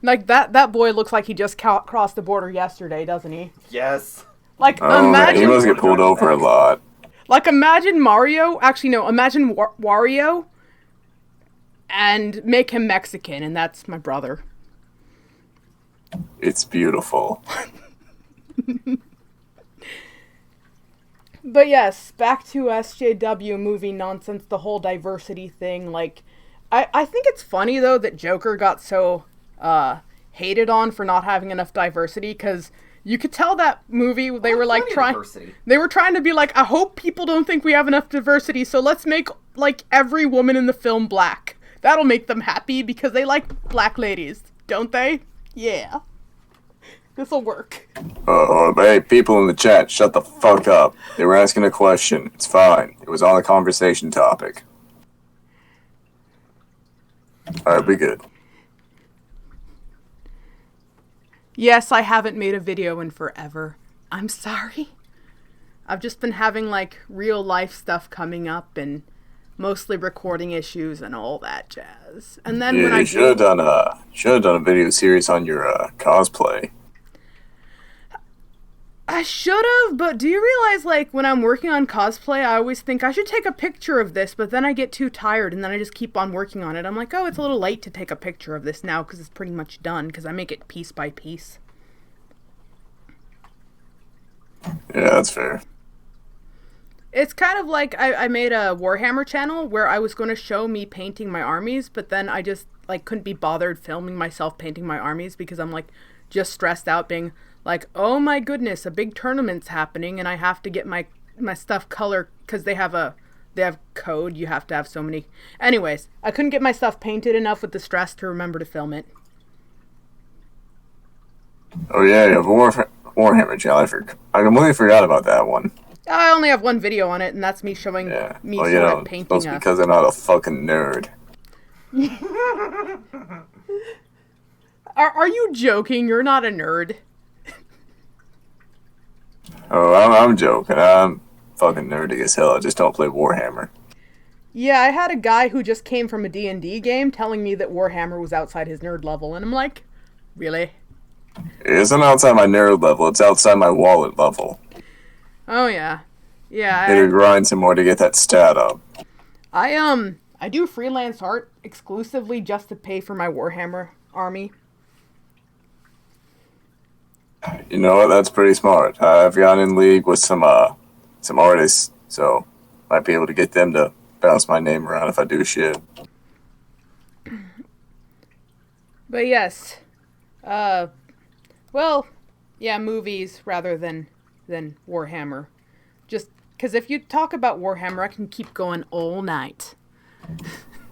Like, that boy looks like he just crossed the border yesterday, doesn't he? Yes. Like, Oh, imagine... man, he must get pulled over a lot. Like, imagine Mario... Actually, no, imagine Wario... and make him Mexican, and that's my brother. It's beautiful. But yes, back to SJW movie nonsense, the whole diversity thing. Like, I think it's funny, though, that Joker got so hated on for not having enough diversity, because you could tell that movie, they were like they were trying to be like, I hope people don't think we have enough diversity, so let's make, like, every woman in the film black. That'll make them happy, because they like black ladies, don't they? Yeah. This'll work. Hey, people in the chat, shut the fuck up. They were asking a question. It's fine. It was on a conversation topic. Alright, be good. Yes, I haven't made a video in forever. I'm sorry. I've just been having, like, real life stuff coming up and mostly recording issues and all that jazz. And then when I should have done a video series on your cosplay. I should have, but do you realize, like, when I'm working on cosplay, I always think I should take a picture of this, but then I get too tired, and then I just keep on working on it. I'm like, oh, it's a little late to take a picture of this now, because it's pretty much done, because I make it piece by piece. Yeah, that's fair. It's kind of like I made a Warhammer channel where I was going to show me painting my armies, but then I just, like, couldn't be bothered filming myself painting my armies, because I'm, like, just stressed out being like, oh my goodness, a big tournament's happening and I have to get my stuff color, because they have code, you have to have so many. Anyways, I couldn't get my stuff painted enough with the stress to remember to film it. Oh yeah, you have a Warhammer channel. I completely forgot about that one. I only have one video on it, and that's me showing painting. That's because I'm not a fucking nerd. Are you joking? You're not a nerd. Oh, I'm joking. I'm fucking nerdy as hell. I just don't play Warhammer. Yeah, I had a guy who just came from a D&D game telling me that Warhammer was outside his nerd level, and I'm like, really? It isn't outside my nerd level. It's outside my wallet level. Oh, yeah. Yeah. I need to grind some more to get that stat up. I do freelance art exclusively just to pay for my Warhammer army. You know what? That's pretty smart. I've gotten in league with some artists, so might be able to get them to bounce my name around if I do shit. But yes, well, yeah, movies rather than Warhammer. Just because if you talk about Warhammer, I can keep going all night.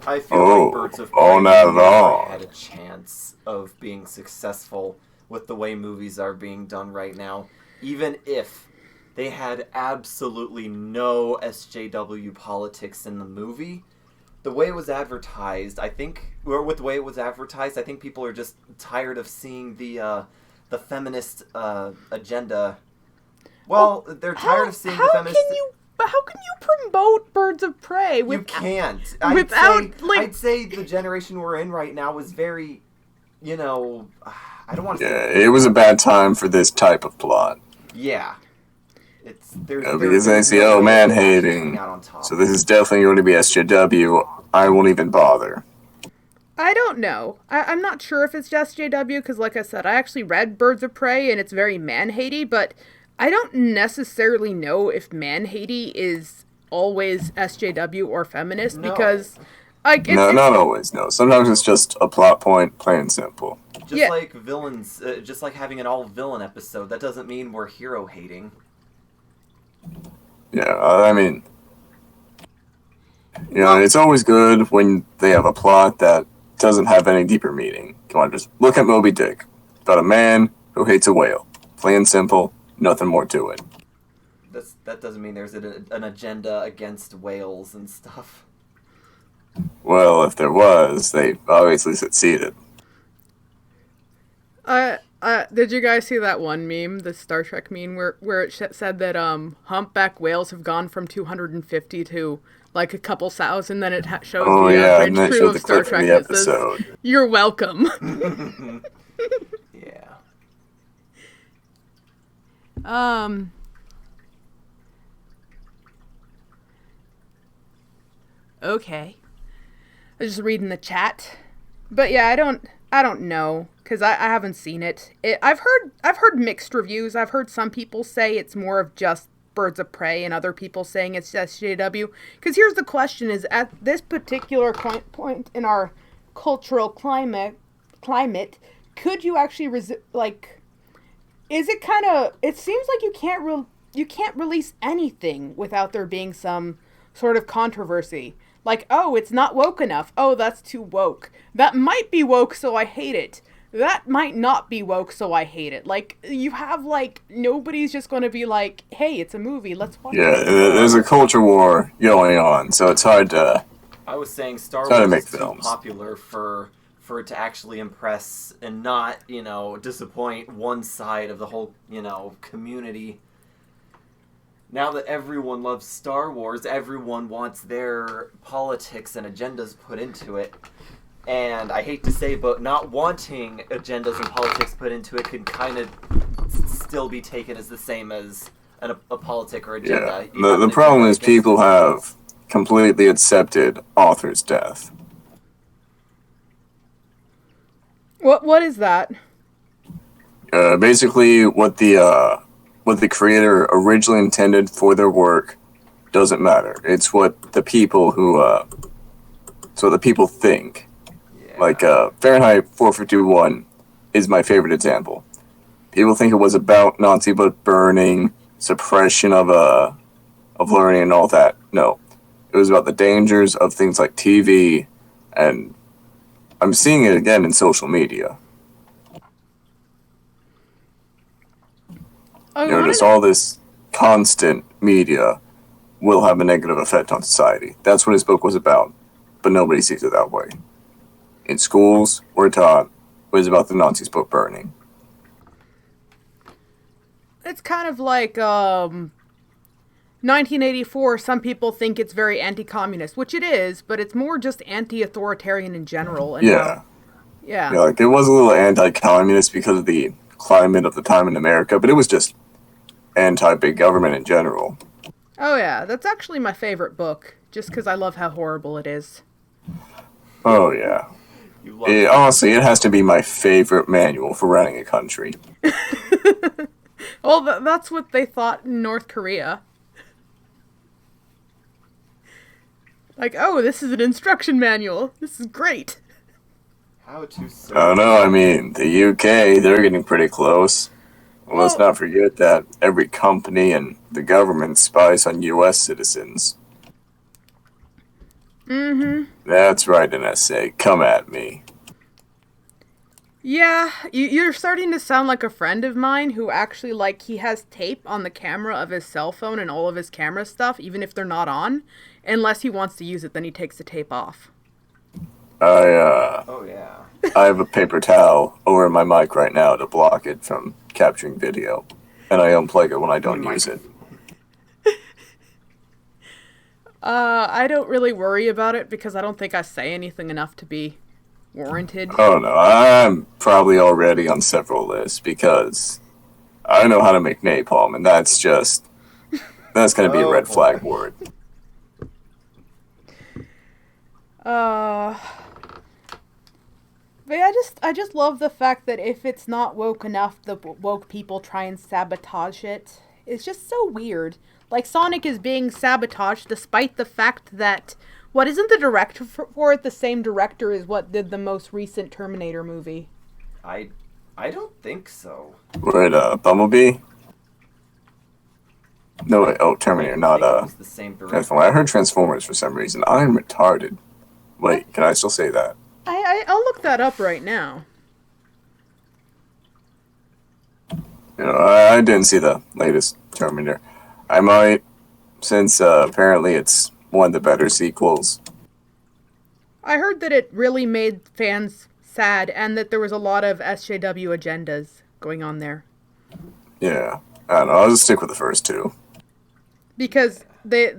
I feel like Birds of Prey had a chance of being successful with the way movies are being done right now, even if they had absolutely no SJW politics in the movie. The way it was advertised, I think people are just tired of seeing the feminist agenda. Well, they're tired of seeing the feminist. How can you promote Birds of Prey? You can't. I'd say the generation we're in right now is very, I don't want to. Yeah, it was a bad time for this type of plot. Yeah. Because they see, man hating. So this is definitely going to be SJW. I won't even bother. I don't know. I'm not sure if it's just SJW, because like I said, I actually read Birds of Prey, and it's very man-hatey, but I don't necessarily know if man-hatey is always SJW or feminist, No. because like No, not always. No, sometimes it's just a plot point, plain and simple. Just like villains, just like having an all-villain episode, that doesn't mean we're hero-hating. Yeah, I mean, you know, it's always good when they have a plot that doesn't have any deeper meaning. Come on, just look at Moby Dick. About a man who hates a whale. Plain and simple, nothing more to it. That doesn't mean there's an agenda against whales and stuff. Well, if there was, they obviously succeeded. Did you guys see that one meme, the Star Trek meme, where it said that humpback whales have gone from 250 to like a couple thousand? Then it shows the and then bridge it crew showed the of Star clip Trek from the that says, episode. "You're welcome." Yeah. Okay. I was just reading the chat, but yeah, I don't know, because I haven't seen it. I've heard mixed reviews. I've heard some people say it's more of just Birds of Prey, and other people saying it's SJW. Because here's the question: is at this particular point in our cultural climate, could you actually is it kind of? It seems like you can't release anything without there being some sort of controversy. Like, oh, it's not woke enough. Oh, that's too woke. That might be woke, so I hate it. That might not be woke, so I hate it. Like, you have, like, nobody's just going to be like, hey, it's a movie, let's watch it. Yeah, there's a culture war going on, so it's hard to... I was saying Star Wars is too films. popular for it to actually impress and not, disappoint one side of the whole, community. Now that everyone loves Star Wars, everyone wants their politics and agendas put into it. And I hate to say, but not wanting agendas and politics put into it can kind of still be taken as the same as a politic or agenda. Yeah, the problem is people have completely accepted author's death. What is that? Basically, what the creator originally intended for their work doesn't matter. It's what the people think. Yeah. Like Fahrenheit 451 is my favorite example. People think it was about Nazi book burning, suppression of learning and all that. No, it was about the dangers of things like TV, and I'm seeing it again in social media. Just all this constant media will have a negative effect on society. That's what his book was about, but nobody sees it that way. In schools, we're taught it was about the Nazis' book burning. It's kind of like 1984. Some people think it's very anti-communist, which it is, but it's more just anti-authoritarian in general. And yeah, like it was a little anti-communist because of the climate of the time in America, but it was just anti-big government in general. Oh yeah, that's actually my favorite book, just because I love how horrible it is. Oh yeah. Honestly, it has to be my favorite manual for running a country. Well, that's what they thought in North Korea. Like, oh, this is an instruction manual. This is great. How to say... Oh no, I mean, the UK, they're getting pretty close. Well, let's not forget that every company and the government spies on US citizens. Mm-hmm. That's right, NSA. Come at me. Yeah, you're starting to sound like a friend of mine who actually, he has tape on the camera of his cell phone and all of his camera stuff, even if they're not on. Unless he wants to use it, then he takes the tape off. Oh, yeah. I have a paper towel over my mic right now to block it from capturing video. And I unplug it when I don't use it. I don't really worry about it because I don't think I say anything enough to be warranted. Oh no, I'm probably already on several lists because I know how to make napalm, and that's gonna be a red flag word. But I just love the fact that if it's not woke enough, the woke people try and sabotage it. is just so weird. Like, Sonic is being sabotaged despite the fact that, what, isn't the director for it the same director as what did the most recent Terminator movie? I don't think so. Wait, Bumblebee? No, wait, Terminator, not, it was the same director. Transformers. I heard Transformers for some reason. I'm retarded. Wait, can I still say that? I'll look that up right now. You know, I didn't see the latest Terminator. I might, since apparently it's one of the better sequels. I heard that it really made fans sad and that there was a lot of SJW agendas going on there. Yeah, I don't know. I'll just stick with the first two. Because they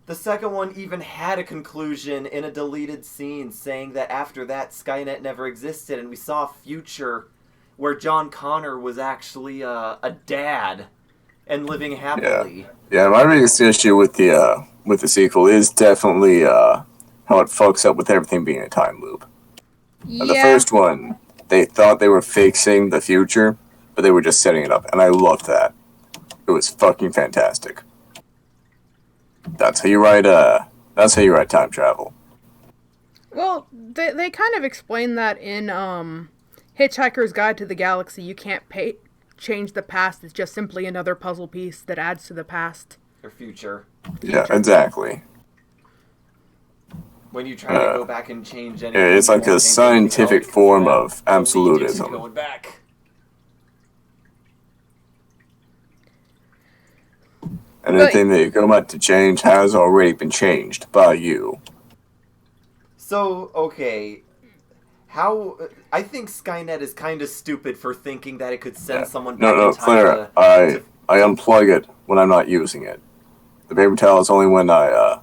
The second one even had a conclusion in a deleted scene saying that after that Skynet never existed, and we saw a future where John Connor was actually a dad and living happily. Yeah, my biggest issue with the sequel is definitely how it fucks up with everything being a time loop. Yeah. The first one, they thought they were fixing the future, but they were just setting it up, and I loved that. It was fucking fantastic. That's how you write time travel. Well, they kind of explain that in Hitchhiker's Guide to the Galaxy. You can't change the past. It's just simply another puzzle piece that adds to the past. Or future. Yeah, exactly. When you try to go back and change anything, it's like a scientific form of absolutism. Going back. And anything that you go back to change has already been changed by you. So, okay, I think Skynet is kind of stupid for thinking that it could send someone back in time. Claire, I unplug it when I'm not using it. The paper towel is only when I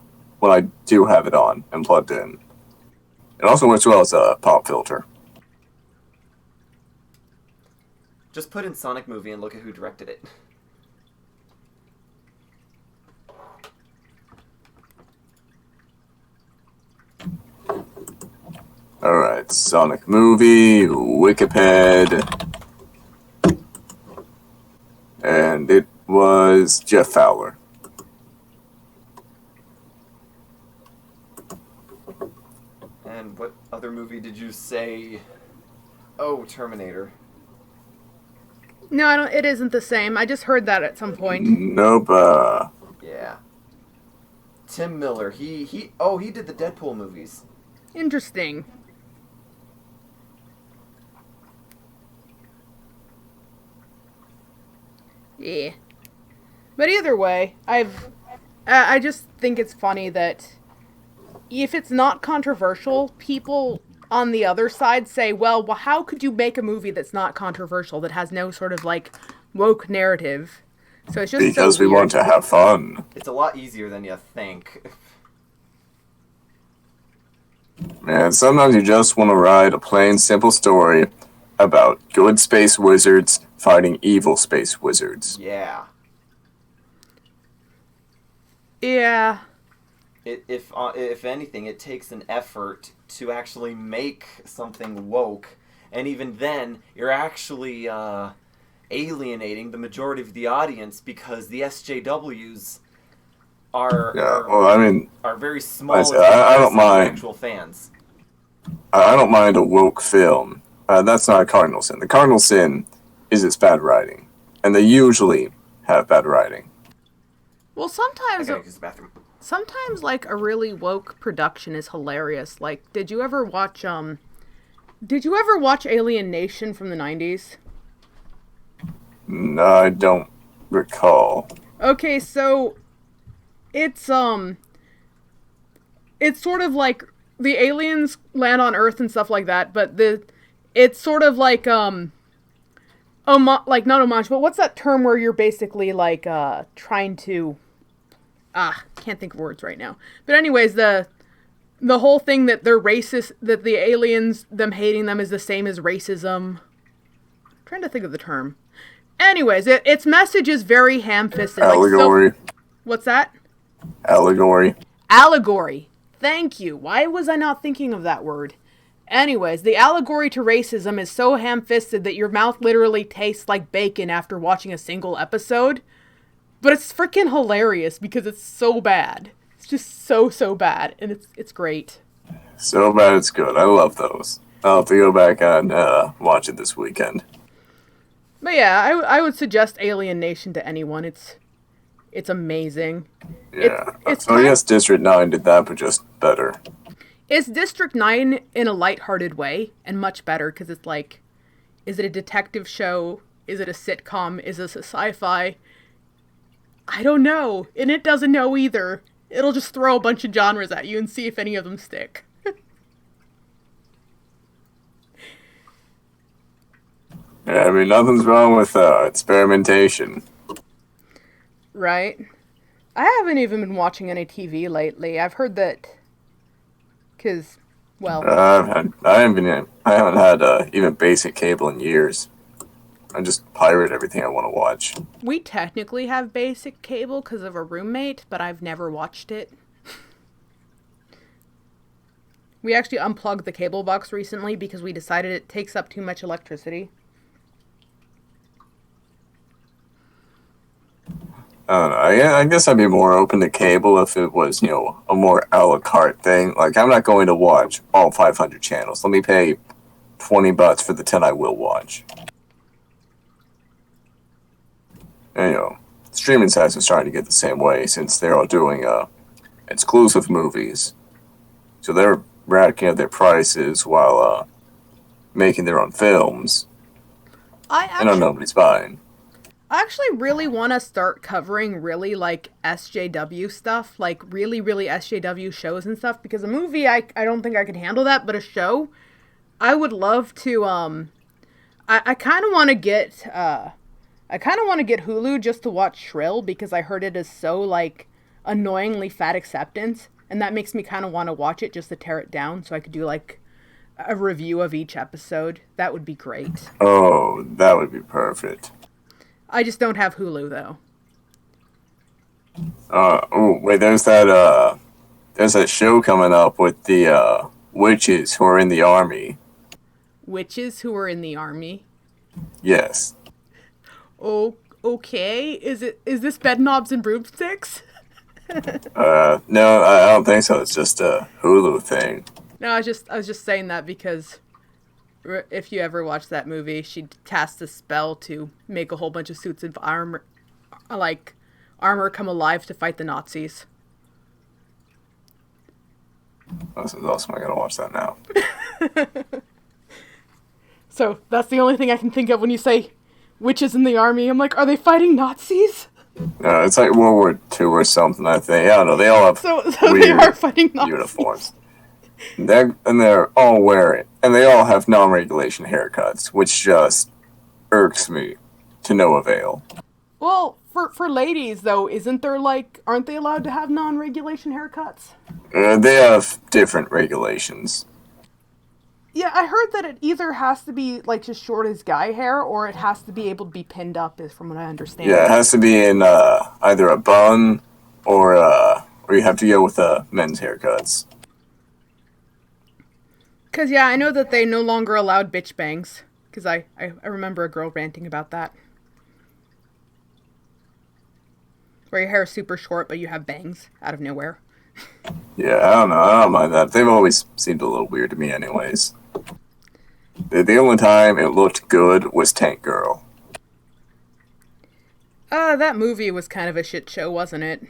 do have it on and plugged in. It also works well as a pop filter. Just put in Sonic movie and look at who directed it. Alright, Sonic movie, Wikipedia. And it was Jeff Fowler. And what other movie did you say? Oh, Terminator. No, I don't. It isn't the same. I just heard that at some point. Nope. Yeah. Tim Miller. He did the Deadpool movies. Interesting. Yeah. But either way, I just think it's funny that if it's not controversial, people on the other side say, well, how could you make a movie that's not controversial, that has no sort of, like, woke narrative? So it's just because we want to have fun. It's a lot easier than you think. Man, sometimes you just want to write a plain, simple story about good space wizards fighting evil space wizards. Yeah. Yeah. If anything, it takes an effort to actually make something woke, and even then, you're actually alienating the majority of the audience because the SJWs are very small. I don't mind actual fans. I don't mind a woke film. That's not a cardinal sin. The cardinal sin is its bad writing, and they usually have bad writing. Well, I gotta use the bathroom. Sometimes, like, a really woke production is hilarious. Like, did you ever watch Alien Nation from the 90s? No, I don't recall. Okay, so it's sort of like the aliens land on Earth and stuff like that, but it's sort of like not homage, but what's that term where you're basically like trying to can't think of words right now. But anyways, the whole thing that they're racist, that the aliens, them hating them is the same as racism. I'm trying to think of the term. Anyways, its message is very ham-fisted. Allegory. What's that? Allegory. Allegory. Thank you. Why was I not thinking of that word? Anyways, the allegory to racism is so ham-fisted that your mouth literally tastes like bacon after watching a single episode. But it's freaking hilarious because it's so bad. It's just so bad, and it's great. So bad it's good. I love those. I'll have to go back and watch it this weekend. But yeah, I would suggest Alien Nation to anyone. It's amazing. Yeah. I guess District 9 did that, but just better. It's District 9 in a lighthearted way, and much better, because it's like, is it a detective show? Is it a sitcom? Is this a sci-fi? I don't know, and it doesn't know either. It'll just throw a bunch of genres at you and see if any of them stick. Yeah, I mean, nothing's wrong with experimentation. Right. I haven't even been watching any TV lately. I've heard that... Because, well... I haven't had even basic cable in years. I just pirate everything I want to watch. We technically have basic cable because of a roommate, but I've never watched it. We actually unplugged the cable box recently because we decided it takes up too much electricity. I don't know. I guess I'd be more open to cable if it was, a more a la carte thing. Like, I'm not going to watch all 500 channels. Let me pay $20 for the 10 I will watch. And, streaming sites are starting to get the same way since they're all doing exclusive movies. So they're racking up their prices while making their own films. I know nobody's buying. I actually really want to start covering really, like, SJW stuff. Like, really SJW shows and stuff. Because a movie, I don't think I could handle that. But a show, I would love to, I kind of want to get, Hulu just to watch Shrill. Because I heard it is so, like, annoyingly fat acceptance. And that makes me kind of want to watch it just to tear it down. So I could do, like, a review of each episode. That would be great. Oh, that would be perfect. I just don't have Hulu, though. Wait, there's that show coming up with the witches who are in the army. Witches who are in the army? Yes. Oh, okay. Is this bed knobs and broomsticks? No, I don't think so. It's just a Hulu thing. No, I was just saying that because if you ever watch that movie, she cast a spell to make a whole bunch of suits of armor come alive to fight the Nazis. This is awesome. I gotta watch that now. So that's the only thing I can think of when you say witches in the army. I'm like, are they fighting Nazis? No, it's like World War II or something, I think. I don't know. They all have so weird they are fighting Nazis. Uniforms. They're all wearing, and they all have non-regulation haircuts, which just irks me to no avail. Well, for ladies though, aren't they allowed to have non-regulation haircuts? They have different regulations. Yeah, I heard that it either has to be like just short as guy hair, or it has to be able to be pinned up, is from what I understand. Yeah, it has to be in either a bun or you have to go with men's haircuts. Because, yeah, I know that they no longer allowed bitch bangs. Because I remember a girl ranting about that. Where your hair is super short, but you have bangs out of nowhere. Yeah, I don't know. I don't mind that. They've always seemed a little weird to me anyways. The only time it looked good was Tank Girl. That movie was kind of a shit show, wasn't it?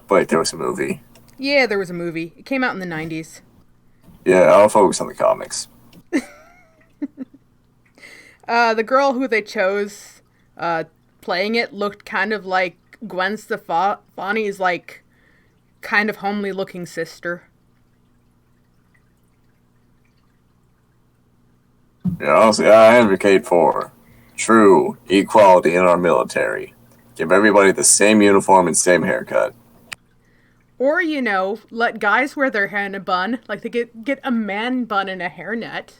Wait, there was a movie. Yeah, there was a movie. It came out in the 90s. Yeah, I'll focus on the comics. The girl who they chose playing it looked kind of like Gwen Stefani's, like, kind of homely looking sister. Yeah, honestly, I advocate for true equality in our military. Give everybody the same uniform and same haircut. Or, let guys wear their hair in a bun. Like, they get a man bun and a hairnet.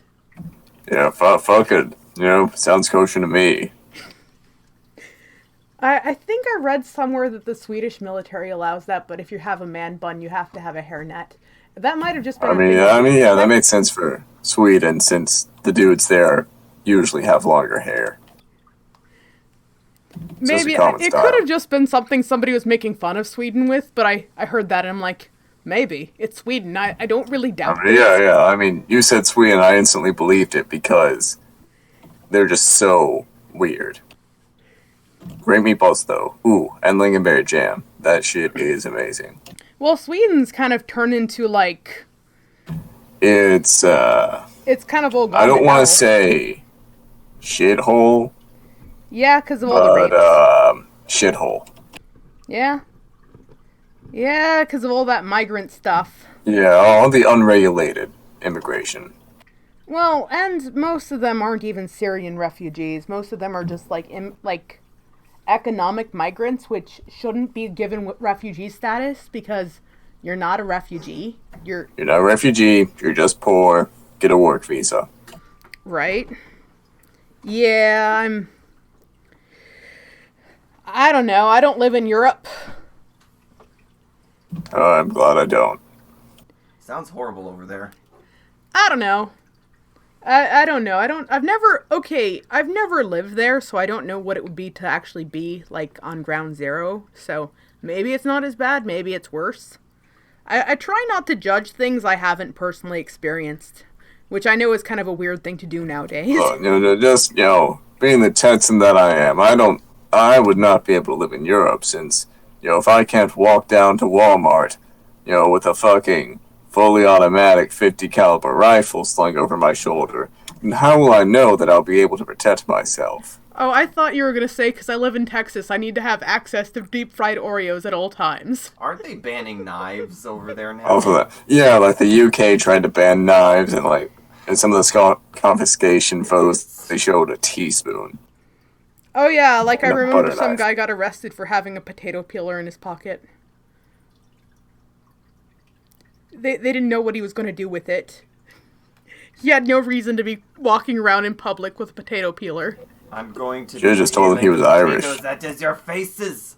Yeah, fuck it. Sounds kosher to me. I think I read somewhere that the Swedish military allows that, but if you have a man bun, you have to have a hairnet. That might have just been. Yeah, that makes sense for Sweden since the dudes there usually have longer hair. Maybe it could have just been something somebody was making fun of Sweden with, but I heard that and I'm like, maybe. It's Sweden. I don't really doubt it. Yeah. I mean, you said Sweden, I instantly believed it because they're just so weird. Great meatballs, though. Ooh, and lingonberry jam. That shit is amazing. Well, Sweden's kind of turned into, like... It's kind of old. I don't want to say shithole. Yeah, because of all the rapes. Shithole. Yeah. Yeah, because of all that migrant stuff. Yeah, all the unregulated immigration. Well, and most of them aren't even Syrian refugees. Most of them are just, like economic migrants, which shouldn't be given refugee status because you're not a refugee. You're not a refugee. You're just poor. Get a work visa. Right. Yeah, I don't know. I don't live in Europe. I'm glad I don't. Sounds horrible over there. I don't know. I don't know. I've never lived there, so I don't know what it would be to actually be, like, on ground zero. So maybe it's not as bad, maybe it's worse. I try not to judge things I haven't personally experienced, which I know is kind of a weird thing to do nowadays. Just, being the Texan that I am, I would not be able to live in Europe since, if I can't walk down to Walmart, with a fucking fully automatic 50 caliber rifle slung over my shoulder, then how will I know that I'll be able to protect myself? Oh, I thought you were going to say, because I live in Texas, I need to have access to deep-fried Oreos at all times. Aren't they banning knives over there now? Also that. Yeah, like the UK tried to ban knives, and in some of the confiscation photos, they showed a teaspoon. Oh yeah, I remember some guy got arrested for having a potato peeler in his pocket. They didn't know what he was going to do with it. He had no reason to be walking around in public with a potato peeler. I'm going to... Should have just told him he was Irish. That is your faces!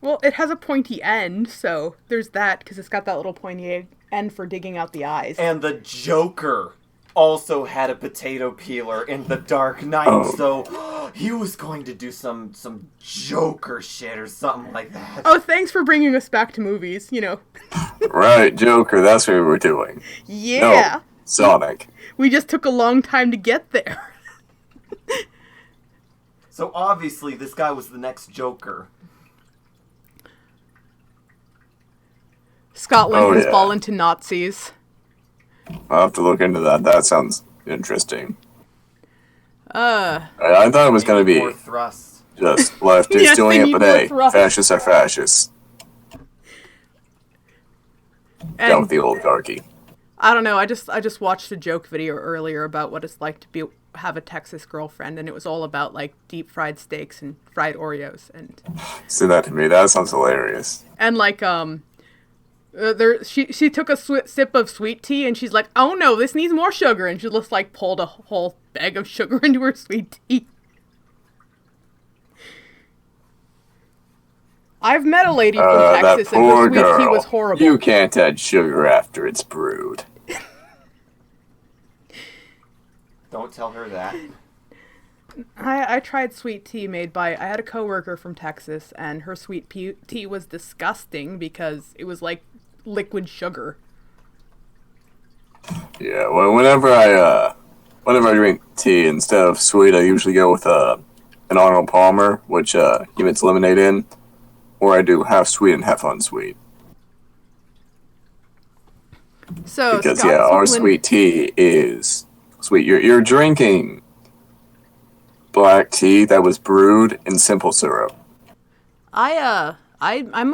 Well, it has a pointy end, so there's that, because it's got that little pointy end for digging out the eyes. And the Joker also had a potato peeler in The Dark Knight, so he was going to do some Joker shit or something like that. Oh, thanks for bringing us back to movies, Right, Joker, that's what we were doing. Yeah. No, Sonic. We just took a long time to get there. So obviously this guy was the next Joker. Scotland has fallen to Nazis. I'll have to look into that. That sounds interesting. I thought it was going to be just leftists doing it, but hey, fascists are fascists. Down with the oligarchy. I don't know. I just watched a joke video earlier about what it's like to have a Texas girlfriend, and it was all about like deep fried steaks and fried Oreos and. Say that to me. That sounds hilarious. And she took a sip of sweet tea and she's like, "Oh no, this needs more sugar," and she just like pulled a whole bag of sugar into her sweet tea. I've met a lady from Texas and her sweet tea was horrible. You can't add sugar after it's brewed. Don't tell her that. I tried sweet tea I had a coworker from Texas, and her sweet tea was disgusting because it was like liquid sugar. Yeah, well, whenever I drink tea, instead of sweet, I usually go with an Arnold Palmer, which he makes lemonade in, or I do half sweet and half unsweet. So because our sweet tea is sweet. You're drinking black tea that was brewed in simple syrup. I'm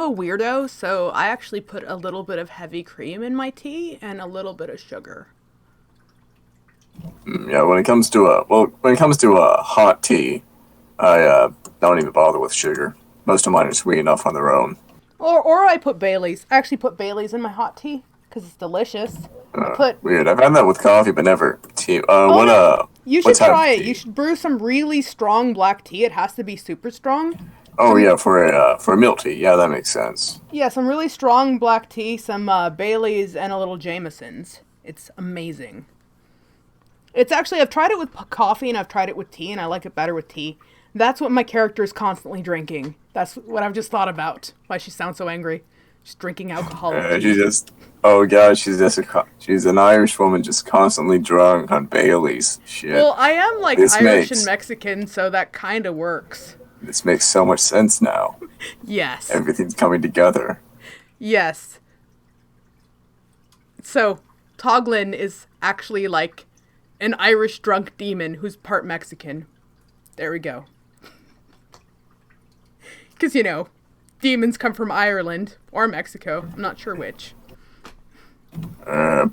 a weirdo, so I actually put a little bit of heavy cream in my tea and a little bit of sugar. Yeah, when it comes to a hot tea, I don't even bother with sugar. Most of mine are sweet enough on their own. Or I put Baileys. I actually put Baileys in my hot tea because it's delicious. Weird. I've had that with coffee, but never tea. You should try it. You should brew some really strong black tea. It has to be super strong. Oh yeah, for a milk tea. Yeah, that makes sense. Yeah, some really strong black tea, some Baileys, and a little Jameson's. It's amazing. It's actually, I've tried it with coffee and I've tried it with tea, and I like it better with tea. That's what my character is constantly drinking. That's what I've just thought about. Why she sounds so angry. She's drinking alcohol. She just, oh god, she's an Irish woman just constantly drunk on Bailey's. Shit. Well, I am like This Irish makes- and Mexican, so that kind of works. This makes so much sense now. Yes. Everything's coming together. Yes. So, Toglin is actually like an Irish drunk demon who's part Mexican. There we go. Because, you know, demons come from Ireland or Mexico. I'm not sure which.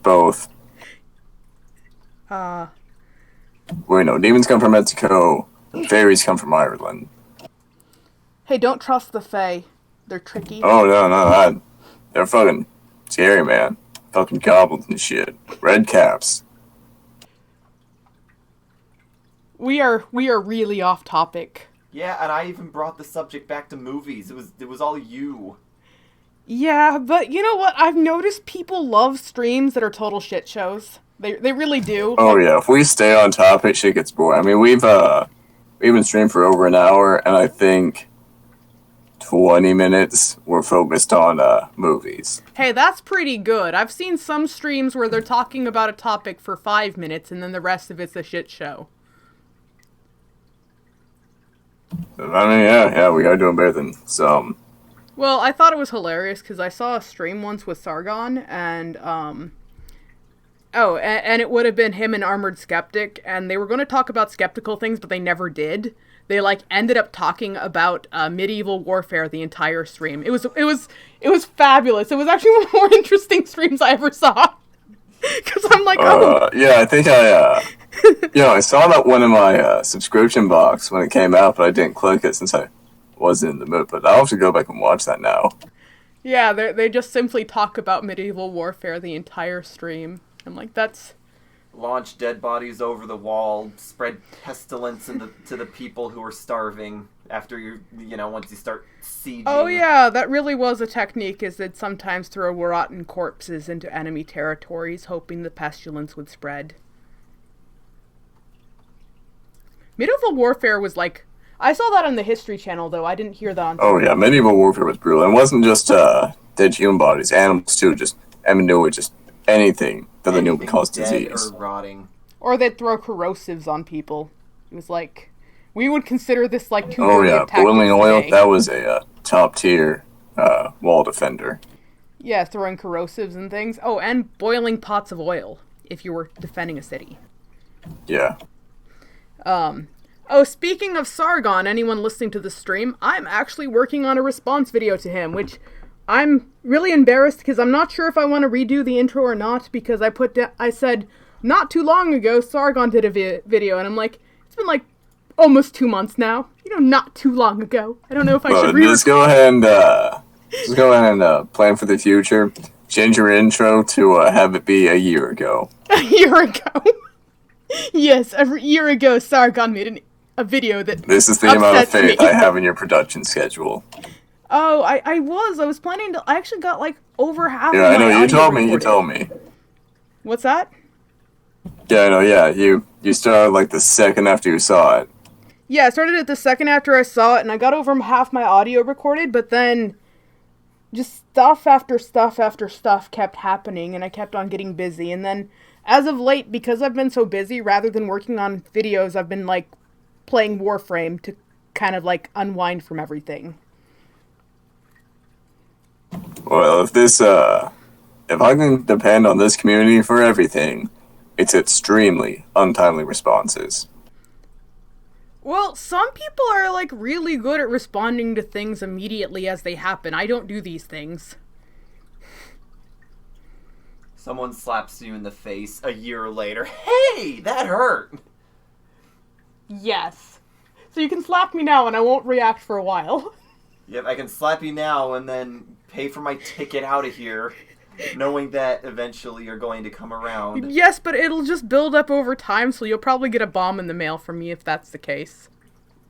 Both. Wait, no, demons come from Mexico. Fairies come from Ireland. Hey, don't trust the Fae. They're tricky. Oh no, they're fucking scary, man. Fucking goblins and shit. Red caps. We are really off topic. Yeah, and I even brought the subject back to movies. It was all you. Yeah, but you know what? I've noticed people love streams that are total shit shows. They really do. Oh yeah, if we stay on topic, shit gets boring. I mean, we've been streaming for over an hour, and I think 20 minutes were focused on movies. Hey, that's pretty good. I've seen some streams where they're talking about a topic for 5 minutes and then the rest of it's a shit show. I mean, yeah, we are doing better than some. Well, I thought it was hilarious because I saw a stream once with Sargon and, and it would have been him and Armored Skeptic, and they were going to talk about skeptical things, but they never did. They ended up talking about medieval warfare the entire stream. It was fabulous. It was actually one of the more interesting streams I ever saw. Because I'm like, yeah, I think I saw that one in my subscription box when it came out, but I didn't click it since I wasn't in the mood. But I'll have to go back and watch that now. Yeah, they just simply talk about medieval warfare the entire stream. I'm like, that's... Launch dead bodies over the wall, spread pestilence to the people who are starving after once you start sieging. Oh yeah, that really was a technique, is they'd sometimes throw rotten corpses into enemy territories, hoping the pestilence would spread. Medieval warfare was like... I saw that on the History Channel, though. I didn't hear that on... Oh yeah, medieval warfare was brutal. And it wasn't just dead human bodies, animals too, just anything that they knew would cause disease. Or rotting. Or they'd throw corrosives on people. It was like... We would consider this like too... Oh yeah, boiling oil, that was a top tier wall defender. Yeah, throwing corrosives and things. Oh, and boiling pots of oil if you were defending a city. Yeah. Oh, speaking of Sargon, anyone listening to the stream, I'm actually working on a response video to him, which I'm really embarrassed because I'm not sure if I want to redo the intro or not, because I said not too long ago Sargon did a video, and I'm like, it's been like almost 2 months now. Not too long ago. I don't know if I should Just go ahead and plan for the future. Change your intro to have it be a year ago. A year ago. Yes, a year ago Sargon made a video that This is the amount of faith me. I have in your production schedule. Oh, I was planning to... I actually got over half Yeah, of my I know, you audio told recorded. me. What's that? Yeah, I know, yeah, you started the second after you saw it. Yeah, I started it the second after I saw it, and I got over half my audio recorded, but then just stuff after stuff after stuff kept happening, and I kept on getting busy, and then as of late, because I've been so busy, rather than working on videos, I've been playing Warframe to kind of unwind from everything. Well, if I can depend on this community for everything, it's extremely untimely responses. Well, some people are really good at responding to things immediately as they happen. I don't do these things. Someone slaps you in the face a year later. Hey, that hurt! Yes. So you can slap me now and I won't react for a while. Yep, I can slap you now and then pay for my ticket out of here, knowing that eventually you're going to come around. Yes, but it'll just build up over time, so you'll probably get a bomb in the mail from me if that's the case.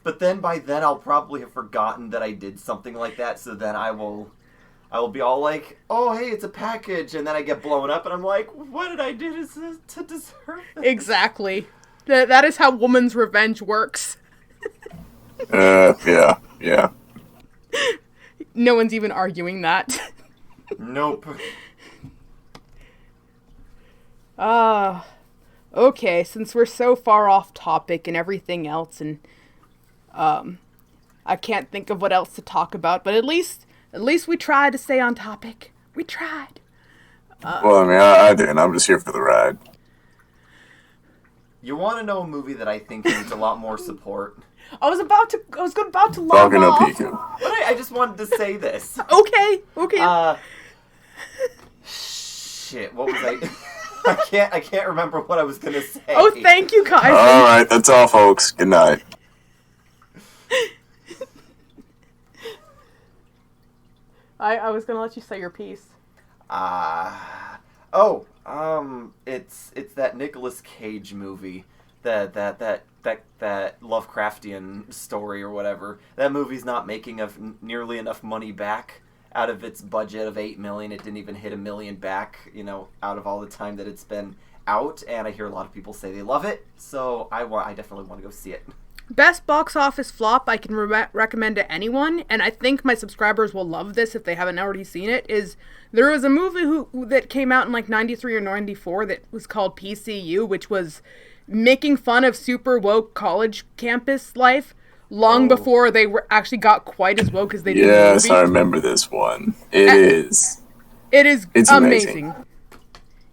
But then by then I'll probably have forgotten that I did something like that, so then I will be all like, oh, hey, it's a package, and then I get blown up, and I'm like, what did I do to deserve this? Exactly. That is how woman's revenge works. Yeah. No one's even arguing that. Nope. Okay, since we're so far off topic and everything else, and I can't think of what else to talk about, but at least we tried to stay on topic. We tried. Well, I mean, I didn't. I'm just here for the ride. You want to know a movie that I think needs a lot more support? I was about to log Falcon no off. Piku. But I just wanted to say this. Okay. Shit, what was I... I can't remember what I was gonna say. Oh, thank you, guys. All right, that's all, folks. Good night. I was gonna let you say your piece. It's that Nicolas Cage movie, that Lovecraftian story or whatever. That movie's not making nearly enough money back out of its budget of $8 million. It didn't even hit $1 million back, out of all the time that it's been out. And I hear a lot of people say they love it, so I definitely want to go see it. Best box office flop I can recommend to anyone, and I think my subscribers will love this if they haven't already seen it, is there was a movie that came out in like 93 or 94 that was called PCU, which was making fun of super woke college campus life long before they actually got quite as woke as they did in the movie. Yes, I remember this one. It's amazing.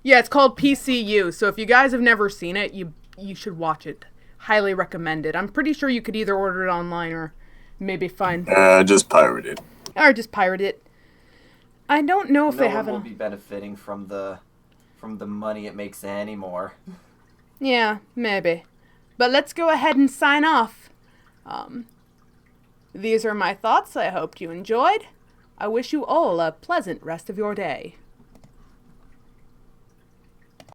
Yeah, it's called PCU, so if you guys have never seen it, you should watch it. Highly recommended. I'm pretty sure you could either order it online or maybe find... just pirate it. Or just pirate it. I don't know if they have... No one will be benefiting from the money it makes anymore. Yeah, maybe. But let's go ahead and sign off. These are my thoughts. I hope you enjoyed. I wish you all a pleasant rest of your day.